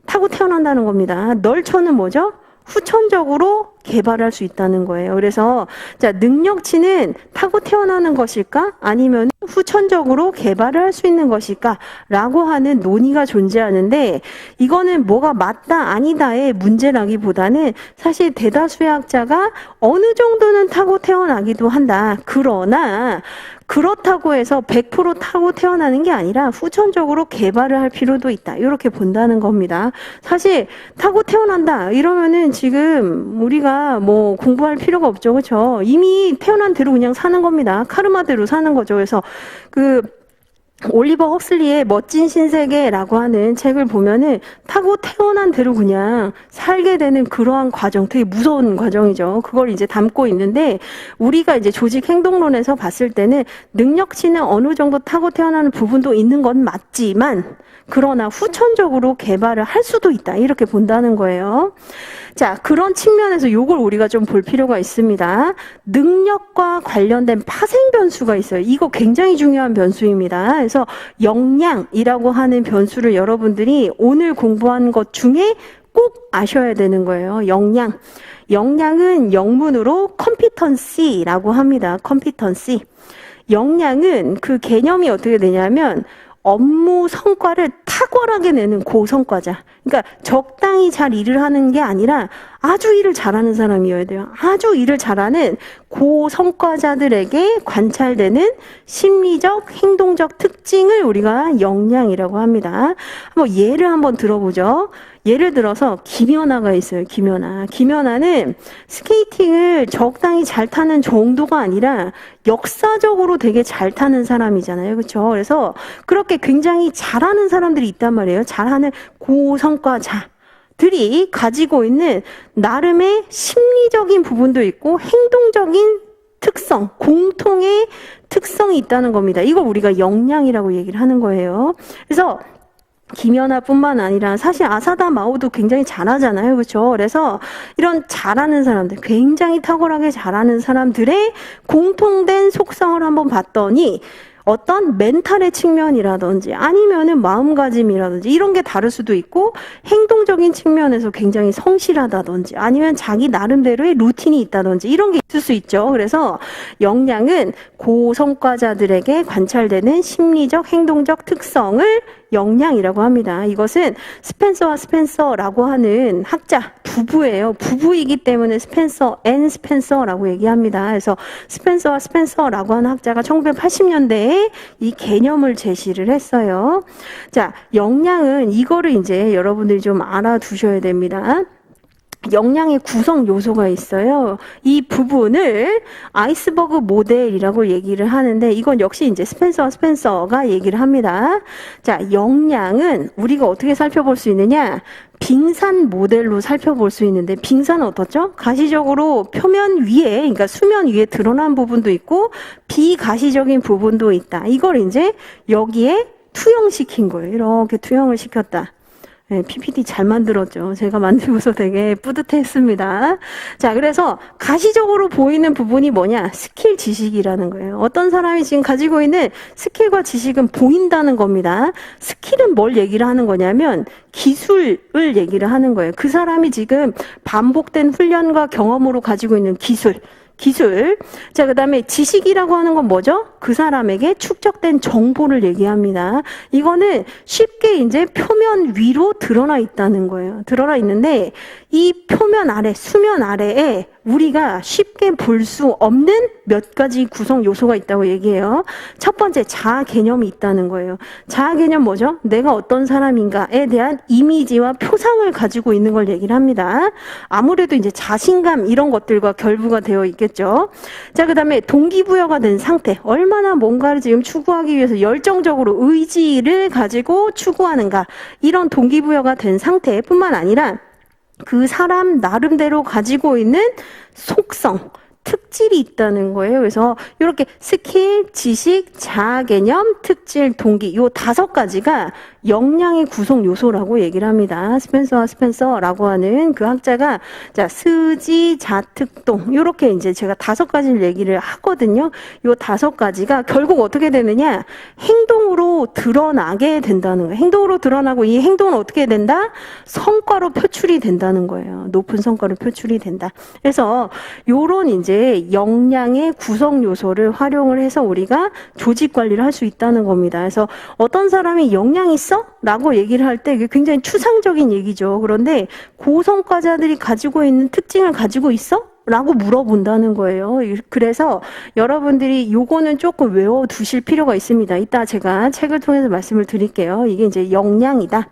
타고 태어난다는 겁니다. 널처는 뭐죠? 후천적으로 개발할 수 있다는 거예요. 그래서 자, 능력치는 타고 태어나는 것일까? 아니면 후천적으로 개발을 할 수 있는 것일까? 라고 하는 논의가 존재하는데 이거는 뭐가 맞다 아니다의 문제라기보다는 사실 대다수의 학자가 어느 정도는 타고 태어나기도 한다. 그러나 그렇다고 해서 100% 타고 태어나는 게 아니라 후천적으로 개발을 할 필요도 있다. 이렇게 본다는 겁니다. 사실 타고 태어난다 이러면은 지금 우리가 뭐 공부할 필요가 없죠. 그렇죠? 이미 태어난 대로 그냥 사는 겁니다. 카르마대로 사는 거죠. 그래서 올리버 헉슬리의 멋진 신세계라고 하는 책을 보면은 타고 태어난 대로 그냥 살게 되는 그러한 과정, 되게 무서운 과정이죠. 그걸 이제 담고 있는데 우리가 이제 조직 행동론에서 봤을 때는 능력치는 어느 정도 타고 태어나는 부분도 있는 건 맞지만 그러나 후천적으로 개발을 할 수도 있다. 이렇게 본다는 거예요. 자, 그런 측면에서 이걸 우리가 좀 볼 필요가 있습니다. 능력과 관련된 파생 변수가 있어요. 이거 굉장히 중요한 변수입니다. 그래서 역량이라고 하는 변수를 여러분들이 오늘 공부한 것 중에 꼭 아셔야 되는 거예요. 역량. 역량은 영문으로 competency라고 합니다. competency. 역량은 그 개념이 어떻게 되냐면 업무 성과를 탁월하게 내는 고성과자. 그러니까 적당히 잘 일을 하는 게 아니라 아주 일을 잘하는 사람이어야 돼요. 아주 일을 잘하는 고성과자들에게 관찰되는 심리적, 행동적 특징을 우리가 역량이라고 합니다. 한번 예를 한번 들어보죠. 예를 들어서 김연아가 있어요. 김연아. 김연아는 스케이팅을 적당히 잘 타는 정도가 아니라 역사적으로 되게 잘 타는 사람이잖아요. 그렇죠? 그래서 그렇게 굉장히 잘하는 사람들이 있단 말이에요. 잘하는 고성과자들이 가지고 있는 나름의 심리적인 부분도 있고 행동적인 특성, 공통의 특성이 있다는 겁니다. 이걸 우리가 역량이라고 얘기를 하는 거예요. 그래서 김연아뿐만 아니라 사실 아사다 마오도 굉장히 잘하잖아요. 그렇죠? 그래서 이런 잘하는 사람들, 굉장히 탁월하게 잘하는 사람들의 공통된 속성을 한번 봤더니 어떤 멘탈의 측면이라든지 아니면은 마음가짐이라든지 이런 게 다를 수도 있고 행동적인 측면에서 굉장히 성실하다든지 아니면 자기 나름대로의 루틴이 있다든지 이런 게 있을 수 있죠. 그래서 역량은 고성과자들에게 관찰되는 심리적 행동적 특성을 역량이라고 합니다. 이것은 스펜서와 스펜서라고 하는 학자 부부예요. 부부이기 때문에 스펜서 앤 스펜서라고 얘기합니다. 그래서 스펜서와 스펜서라고 하는 학자가 1980년대에 이 개념을 제시를 했어요. 자, 역량은 이거를 이제 여러분들이 좀 알아두셔야 됩니다. 역량의 구성 요소가 있어요. 이 부분을 아이스버그 모델이라고 얘기를 하는데 이건 역시 이제 스펜서와 스펜서가 얘기를 합니다. 자, 역량은 우리가 어떻게 살펴볼 수 있느냐? 빙산 모델로 살펴볼 수 있는데 빙산은 어떻죠? 가시적으로 표면 위에, 그러니까 수면 위에 드러난 부분도 있고 비가시적인 부분도 있다. 이걸 이제 여기에 투영시킨 거예요. 이렇게 투영을 시켰다. 네, PPT 잘 만들었죠. 제가 만들고서 되게 뿌듯했습니다. 자, 그래서 가시적으로 보이는 부분이 뭐냐? 스킬 지식이라는 거예요. 어떤 사람이 지금 가지고 있는 스킬과 지식은 보인다는 겁니다. 스킬은 뭘 얘기를 하는 거냐면 기술을 얘기를 하는 거예요. 그 사람이 지금 반복된 훈련과 경험으로 가지고 있는 기술. 자, 그 다음에 지식이라고 하는 건 뭐죠? 그 사람에게 축적된 정보를 얘기합니다. 이거는 쉽게 이제 표면 위로 드러나 있다는 거예요. 드러나 있는데 이 표면 아래, 수면 아래에 우리가 쉽게 볼 수 없는 몇 가지 구성 요소가 있다고 얘기해요. 첫 번째, 자아 개념이 있다는 거예요. 자아 개념 뭐죠? 내가 어떤 사람인가에 대한 이미지와 표상을 가지고 있는 걸 얘기를 합니다. 아무래도 이제 자신감 이런 것들과 결부가 되어 있겠죠. 자, 그 다음에 동기부여가 된 상태. 얼마나 뭔가를 지금 추구하기 위해서 열정적으로 의지를 가지고 추구하는가. 이런 동기부여가 된 상태뿐만 아니라 그 사람 나름대로 가지고 있는 속성, 특질이 있다는 거예요. 그래서 이렇게 스킬, 지식, 자아 개념, 특질, 동기 요 5가지가 역량의 구성 요소라고 얘기를 합니다. 스펜서라고 하는 그 학자가 자, 스지, 자특동 이렇게 이제 제가 5가지를 얘기를 하거든요. 요 5가지가 결국 어떻게 되느냐? 행동으로 드러나게 된다는 거예요. 행동으로 드러나고 이 행동은 어떻게 된다? 성과로 표출이 된다는 거예요. 높은 성과로 표출이 된다. 그래서 요런 이제 역량의 구성 요소를 활용을 해서 우리가 조직 관리를 할 수 있다는 겁니다. 그래서 어떤 사람이 역량이 있어? 라고 얘기를 할 때 굉장히 추상적인 얘기죠. 그런데 고성과자들이 가지고 있는 특징을 가지고 있어? 라고 물어본다는 거예요. 그래서 여러분들이 요거는 조금 외워두실 필요가 있습니다. 이따 제가 책을 통해서 말씀을 드릴게요. 이게 이제 역량이다.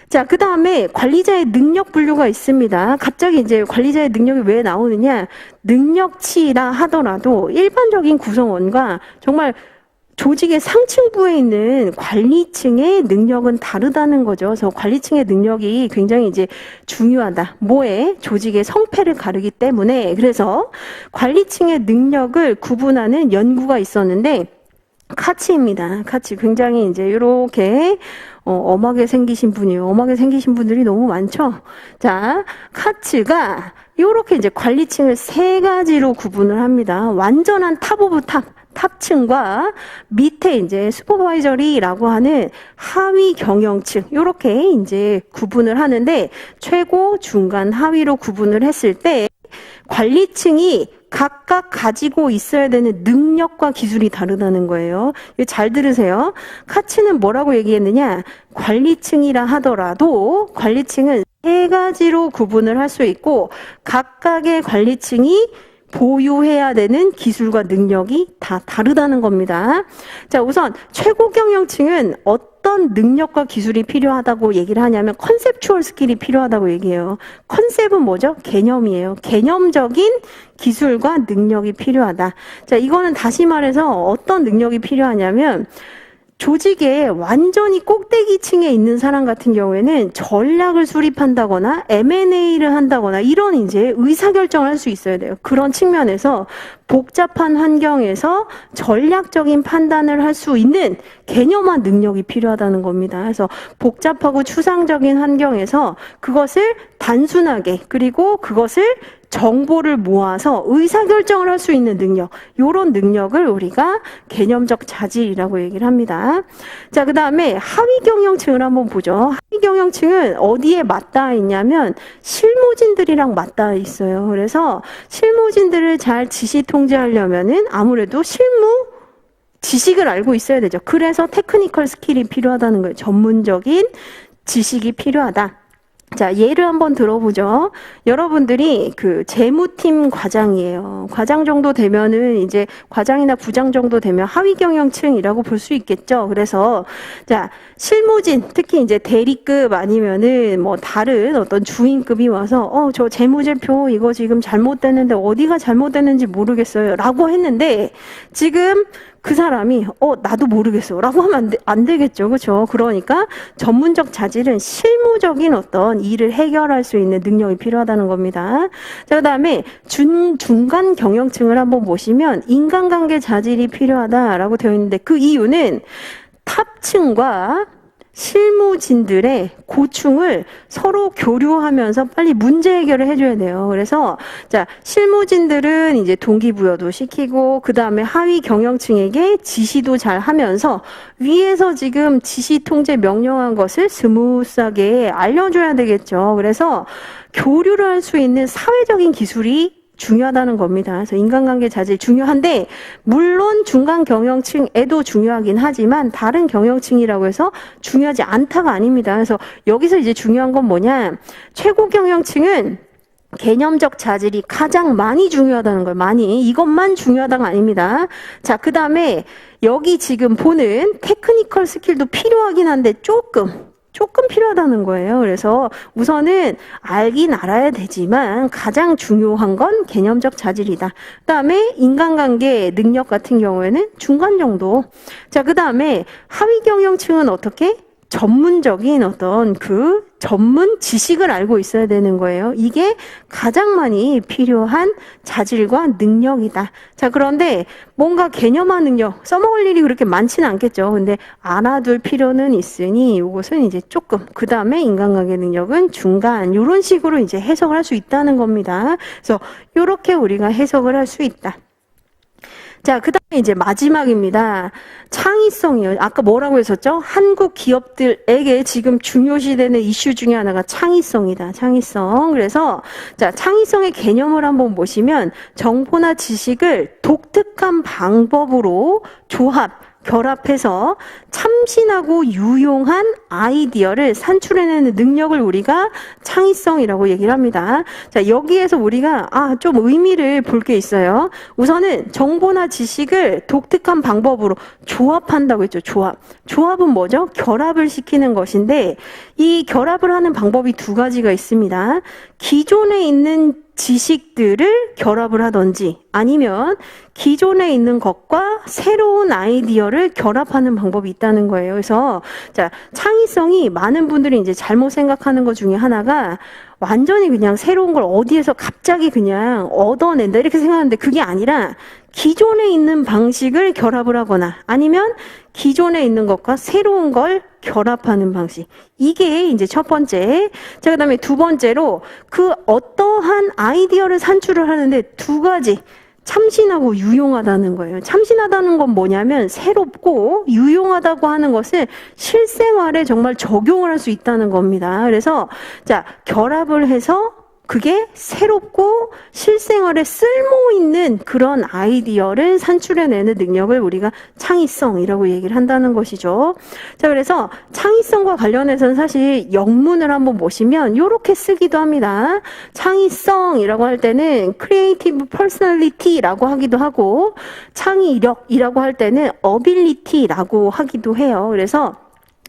자, 그 다음에 관리자의 능력 분류가 있습니다. 갑자기 이제 관리자의 능력이 왜 나오느냐? 능력치라 하더라도 일반적인 구성원과 정말 조직의 상층부에 있는 관리층의 능력은 다르다는 거죠. 그래서 관리층의 능력이 굉장히 이제 중요하다. 뭐에? 조직의 성패를 가르기 때문에. 그래서 관리층의 능력을 구분하는 연구가 있었는데, 카치입니다. 카치. 굉장히 이제 이렇게 엄하게 생기신 분이에요. 엄하게 생기신 분들이 너무 많죠. 자, 카츠가 이렇게 이제 관리층을 3가지로 구분을 합니다. 완전한 탑 오브 탑층과 밑에 이제 슈퍼바이저리라고 하는 하위 경영층 이렇게 이제 구분을 하는데 최고, 중간, 하위로 구분을 했을 때 관리층이 각각 가지고 있어야 되는 능력과 기술이 다르다는 거예요. 잘 들으세요. 카츠는 뭐라고 얘기했느냐? 관리층이라 하더라도 관리층은 3가지로 구분을 할 수 있고 각각의 관리층이 보유해야 되는 기술과 능력이 다 다르다는 겁니다. 자, 우선 최고 경영층은 어떤 능력과 기술이 필요하다고 얘기를 하냐면 컨셉추얼 스킬이 필요하다고 얘기해요. 컨셉은 뭐죠? 개념이에요. 개념적인 기술과 능력이 필요하다. 자, 이거는 다시 말해서 어떤 능력이 필요하냐면 조직에 완전히 꼭대기층에 있는 사람 같은 경우에는 전략을 수립한다거나 M&A를 한다거나 이런 이제 의사결정을 할 수 있어야 돼요. 그런 측면에서 복잡한 환경에서 전략적인 판단을 할 수 있는 개념화 능력이 필요하다는 겁니다. 그래서 복잡하고 추상적인 환경에서 그것을 단순하게 그리고 그것을 정보를 모아서 의사결정을 할 수 있는 능력, 이런 능력을 우리가 개념적 자질이라고 얘기를 합니다. 자, 그 다음에 하위 경영층을 한번 보죠. 하위 경영층은 어디에 맞닿아 있냐면 실무진들이랑 맞닿아 있어요. 그래서 실무진들을 잘 지시 통제하려면은 아무래도 실무 지식을 알고 있어야 되죠. 그래서 테크니컬 스킬이 필요하다는 거예요. 전문적인 지식이 필요하다. 자, 예를 한번 들어보죠. 여러분들이 그 재무팀 과장이에요. 과장 정도 되면은 이제 과장이나 부장 정도 되면 하위 경영층이라고 볼 수 있겠죠. 그래서 자, 실무진, 특히 이제 대리급 아니면은 뭐 다른 어떤 주인급이 와서 저 재무제표 이거 지금 잘못됐는데 어디가 잘못됐는지 모르겠어요. 라고 했는데 지금 그 사람이 나도 모르겠어 라고 하면 안 되겠죠. 그렇죠? 그러니까 전문적 자질은 실무적인 어떤 일을 해결할 수 있는 능력이 필요하다는 겁니다. 자, 그다음에 중간 경영층을 한번 보시면 인간관계 자질이 필요하다라고 되어 있는데 그 이유는 탑층과 실무진들의 고충을 서로 교류하면서 빨리 문제 해결을 해줘야 돼요. 그래서 자, 실무진들은 이제 동기부여도 시키고 그 다음에 하위 경영층에게 지시도 잘 하면서 위에서 지금 지시 통제 명령한 것을 스무스하게 알려줘야 되겠죠. 그래서 교류를 할 수 있는 사회적인 기술이 중요하다는 겁니다. 그래서 인간관계 자질 중요한데 물론 중간 경영층에도 중요하긴 하지만 다른 경영층이라고 해서 중요하지 않다가 아닙니다. 그래서 여기서 이제 중요한 건 뭐냐? 최고 경영층은 개념적 자질이 가장 많이 중요하다는 거예요. 많이. 이것만 중요하다가 아닙니다. 자, 그 다음에 여기 지금 보는 테크니컬 스킬도 필요하긴 한데 조금 필요하다는 거예요. 그래서 우선은 알긴 알아야 되지만 가장 중요한 건 개념적 자질이다. 그 다음에 인간관계 능력 같은 경우에는 중간 정도. 자, 그 다음에 하위 경영층은 어떻게? 전문적인 어떤 그 전문 지식을 알고 있어야 되는 거예요. 이게 가장 많이 필요한 자질과 능력이다. 자, 그런데 뭔가 개념화 능력 써먹을 일이 그렇게 많지는 않겠죠. 근데 알아둘 필요는 있으니 이것은 이제 조금, 그 다음에 인간관계 능력은 중간, 이런 식으로 이제 해석을 할 수 있다는 겁니다. 그래서 이렇게 우리가 해석을 할 수 있다. 자, 그 다음에 이제 마지막입니다. 창의성이요. 아까 뭐라고 했었죠? 한국 기업들에게 지금 중요시되는 이슈 중에 하나가 창의성이다. 창의성. 그래서, 자, 창의성의 개념을 한번 보시면 정보나 지식을 독특한 방법으로 결합해서 참신하고 유용한 아이디어를 산출해내는 능력을 우리가 창의성이라고 얘기를 합니다. 자, 여기에서 우리가 좀 의미를 볼 게 있어요. 우선은 정보나 지식을 독특한 방법으로 조합한다고 했죠. 조합은 뭐죠? 결합을 시키는 것인데 이 결합을 하는 방법이 두 가지가 있습니다. 기존에 있는 지식들을 결합을 하든지 아니면 기존에 있는 것과 새로운 아이디어를 결합하는 방법이 있다는 거예요. 그래서 자, 창의성이 많은 분들이 이제 잘못 생각하는 것 중에 하나가 완전히 그냥 새로운 걸 어디에서 갑자기 그냥 얻어낸다 이렇게 생각하는데 그게 아니라 기존에 있는 방식을 결합을 하거나 아니면 기존에 있는 것과 새로운 걸 결합하는 방식. 이게 이제 첫 번째. 자, 그 다음에 두 번째로 그 어떠한 아이디어를 산출을 하는데 두 가지. 참신하고 유용하다는 거예요. 참신하다는 건 뭐냐면 새롭고 유용하다고 하는 것을 실생활에 정말 적용을 할 수 있다는 겁니다. 그래서 자, 결합을 해서 그게 새롭고 실생활에 쓸모있는 그런 아이디어를 산출해내는 능력을 우리가 창의성이라고 얘기를 한다는 것이죠. 자, 그래서 창의성과 관련해서는 사실 영문을 한번 보시면 이렇게 쓰기도 합니다. 창의성이라고 할 때는 creative personality라고 하기도 하고 창의력이라고 할 때는 ability라고 하기도 해요. 그래서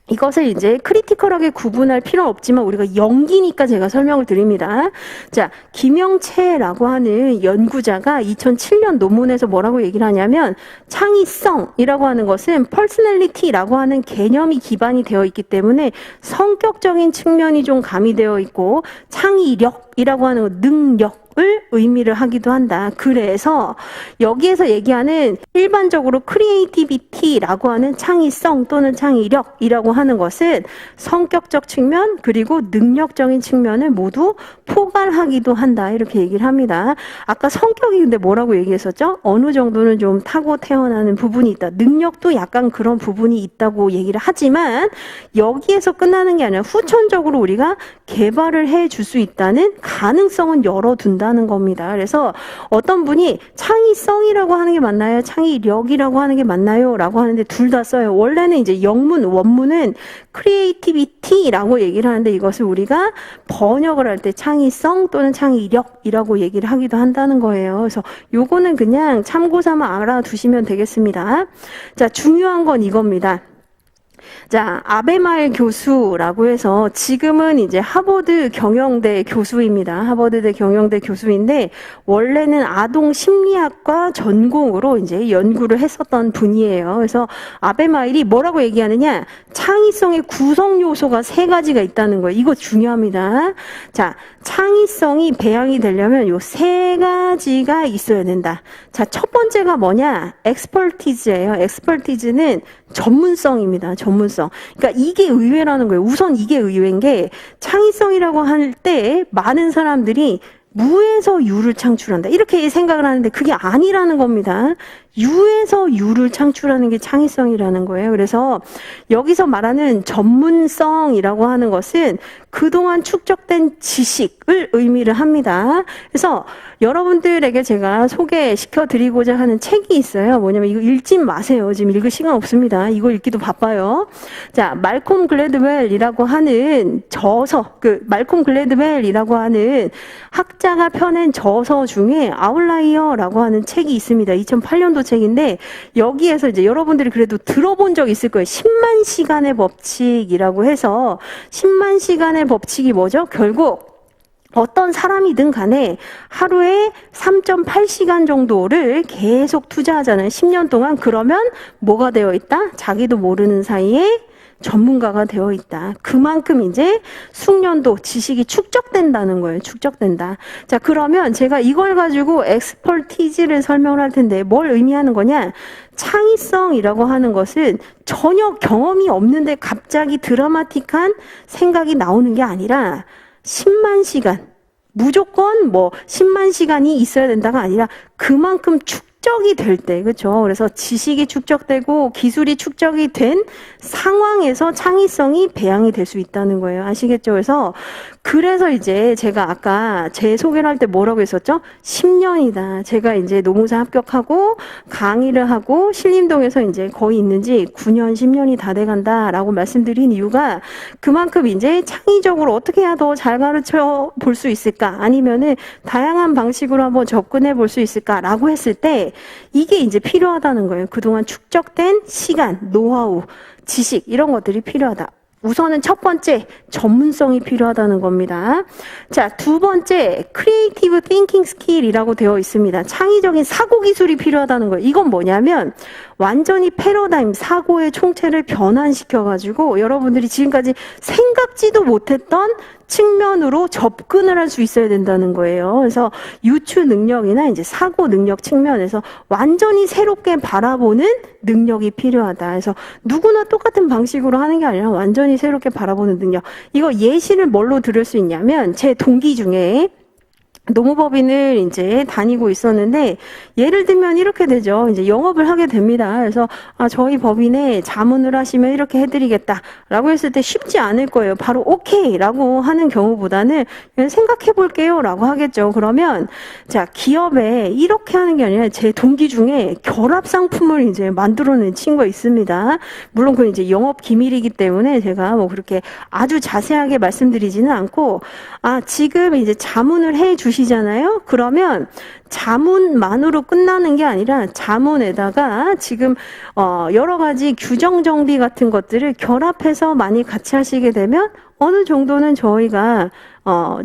이것을 이제 크리티컬하게 구분할 필요는 없지만 우리가 연기니까 제가 설명을 드립니다. 자, 김영채라고 하는 연구자가 2007년 논문에서 뭐라고 얘기를 하냐면 창의성이라고 하는 것은 personality라고 하는 개념이 기반이 되어 있기 때문에 성격적인 측면이 좀 가미되어 있고 창의력이라고 하는 능력 을 의미를 하기도 한다. 그래서 여기에서 얘기하는 일반적으로 크리에이티비티라고 하는 창의성 또는 창의력이라고 하는 것은 성격적 측면 그리고 능력적인 측면을 모두 포괄하기도 한다. 이렇게 얘기를 합니다. 아까 성격이 근데 뭐라고 얘기했었죠? 어느 정도는 좀 타고 태어나는 부분이 있다. 능력도 약간 그런 부분이 있다고 얘기를 하지만 여기에서 끝나는 게 아니라 후천적으로 우리가 개발을 해줄 수 있다는 가능성은 열어둔다. 하는 겁니다. 그래서 어떤 분이 창의성이라고 하는 게 맞나요? 창의력이라고 하는 게 맞나요? 라고 하는데 둘 다 써요. 원래는 이제 원문은 creativity라고 얘기를 하는데 이것을 우리가 번역을 할 때 창의성 또는 창의력이라고 얘기를 하기도 한다는 거예요. 그래서 요거는 그냥 참고 삼아 알아두시면 되겠습니다. 자, 중요한 건 이겁니다. 자, 아베마일 교수라고 해서 지금은 이제 하버드 경영대 교수입니다. 하버드대 경영대 교수인데 원래는 아동 심리학과 전공으로 이제 연구를 했었던 분이에요. 그래서 아베마일이 뭐라고 얘기하느냐? 창의성의 구성 요소가 3가지가 있다는 거예요. 이거 중요합니다. 자, 창의성이 배양이 되려면 요 3가지가 있어야 된다. 자, 첫 번째가 뭐냐? expertise예요. expertise는 전문성입니다. 전문성. 그러니까 이게 의외라는 거예요. 우선 이게 의외인 게 창의성이라고 할 때 많은 사람들이 무에서 유를 창출한다. 이렇게 생각을 하는데 그게 아니라는 겁니다. 유에서 유를 창출하는 게 창의성이라는 거예요. 그래서 여기서 말하는 전문성이라고 하는 것은 그동안 축적된 지식을 의미를 합니다. 그래서 여러분들에게 제가 소개시켜 드리고자 하는 책이 있어요. 뭐냐면 이거 읽지 마세요. 지금 읽을 시간 없습니다. 이거 읽기도 바빠요. 자, 말콤 글래드웰이라고 하는 말콤 글래드웰이라고 하는 학자가 펴낸 저서 중에 아웃라이어라고 하는 책이 있습니다. 2008년도 책인데 여기에서 이제 여러분들이 그래도 들어본 적 있을 거예요. 10만 시간의 법칙이라고 해서 10만 시간의 법칙이 뭐죠? 결국 어떤 사람이든 간에 하루에 3.8시간 정도를 계속 투자하잖아요. 10년 동안. 그러면 뭐가 되어 있다? 자기도 모르는 사이에 전문가가 되어 있다. 그만큼 이제 숙련도, 지식이 축적된다는 거예요. 축적된다. 자, 그러면 제가 이걸 가지고 엑스퍼티즈를 설명을 할 텐데 뭘 의미하는 거냐? 창의성이라고 하는 것은 전혀 경험이 없는데 갑자기 드라마틱한 생각이 나오는 게 아니라 10만 시간, 무조건 뭐 10만 시간이 있어야 된다가 아니라 그만큼 축적이 될 때, 그렇죠? 그래서 지식이 축적되고 기술이 축적이 된 상황에서 창의성이 배양이 될 수 있다는 거예요. 아시겠죠? 그래서 이제 제가 아까 제 소개를 할 때 뭐라고 했었죠? 10년이다. 제가 이제 노무사 합격하고 강의를 하고 신림동에서 이제 거의 있는 지 9년, 10년이 다 돼간다라고 말씀드린 이유가 그만큼 이제 창의적으로 어떻게 해야 더 잘 가르쳐 볼 수 있을까? 아니면은 다양한 방식으로 한번 접근해 볼 수 있을까라고 했을 때 이게 이제 필요하다는 거예요. 그동안 축적된 시간, 노하우, 지식 이런 것들이 필요하다. 우선은 첫 번째, 전문성이 필요하다는 겁니다. 자, 두 번째, 크리에이티브 띵킹 스킬이라고 되어 있습니다. 창의적인 사고 기술이 필요하다는 거예요. 이건 뭐냐면 완전히 패러다임, 사고의 총체를 변환시켜가지고 여러분들이 지금까지 생각지도 못했던 측면으로 접근을 할 수 있어야 된다는 거예요. 그래서 유추 능력이나 이제 사고 능력 측면에서 완전히 새롭게 바라보는 능력이 필요하다. 그래서 누구나 똑같은 방식으로 하는 게 아니라 완전히 새롭게 바라보는 능력. 이거 예시를 뭘로 들을 수 있냐면 제 동기 중에 노무법인을 이제 다니고 있었는데 예를 들면 이렇게 되죠. 이제 영업을 하게 됩니다. 그래서 저희 법인에 자문을 하시면 이렇게 해드리겠다라고 했을 때 쉽지 않을 거예요. 바로 오케이라고 하는 경우보다는 그냥 생각해 볼게요라고 하겠죠. 그러면 자, 기업에 이렇게 하는 게 아니라 제 동기 중에 결합 상품을 이제 만들어낸 친구가 있습니다. 물론 그건 이제 영업 기밀이기 때문에 제가 뭐 그렇게 아주 자세하게 말씀드리지는 않고 지금 이제 자문을 해 주시잖아요. 그러면 자문만으로 끝나는 게 아니라 자문에다가 지금 여러 가지 규정 정비 같은 것들을 결합해서 많이 같이 하시게 되면 어느 정도는 저희가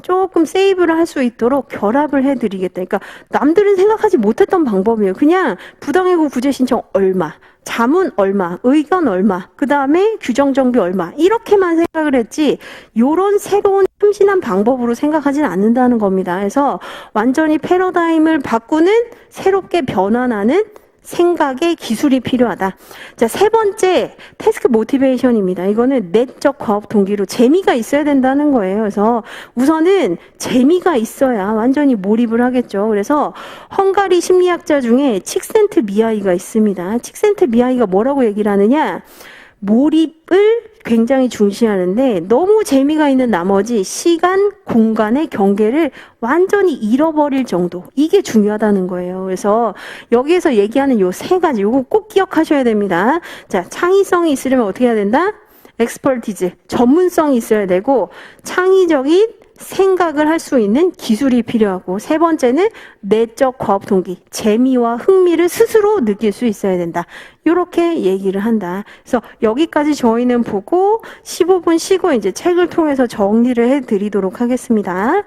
조금 세이브를 할 수 있도록 결합을 해드리겠다. 그러니까 남들은 생각하지 못했던 방법이에요. 그냥 부당해고 구제 신청 얼마, 자문 얼마, 의견 얼마, 그 다음에 규정 정비 얼마 이렇게만 생각을 했지 요런 새로운 참신한 방법으로 생각하지는 않는다는 겁니다. 그래서 완전히 패러다임을 바꾸는 새롭게 변환하는 생각의 기술이 필요하다. 자, 세 번째, 태스크 모티베이션입니다. 이거는 내적 과업 동기로 재미가 있어야 된다는 거예요. 그래서 우선은 재미가 있어야 완전히 몰입을 하겠죠. 그래서 헝가리 심리학자 중에 칙센트미하이가 있습니다. 칙센트미하이가 뭐라고 얘기를 하느냐? 몰입을 굉장히 중시하는데 너무 재미가 있는 나머지 시간, 공간의 경계를 완전히 잃어버릴 정도 이게 중요하다는 거예요. 그래서 여기에서 얘기하는 요 세 가지 요거 꼭 기억하셔야 됩니다. 자, 창의성이 있으려면 어떻게 해야 된다? 엑스퍼티즈, 전문성이 있어야 되고 창의적인 생각을 할 수 있는 기술이 필요하고 세 번째는 내적 과업 동기, 재미와 흥미를 스스로 느낄 수 있어야 된다. 이렇게 얘기를 한다. 그래서 여기까지 저희는 보고 15분 쉬고 이제 책을 통해서 정리를 해드리도록 하겠습니다.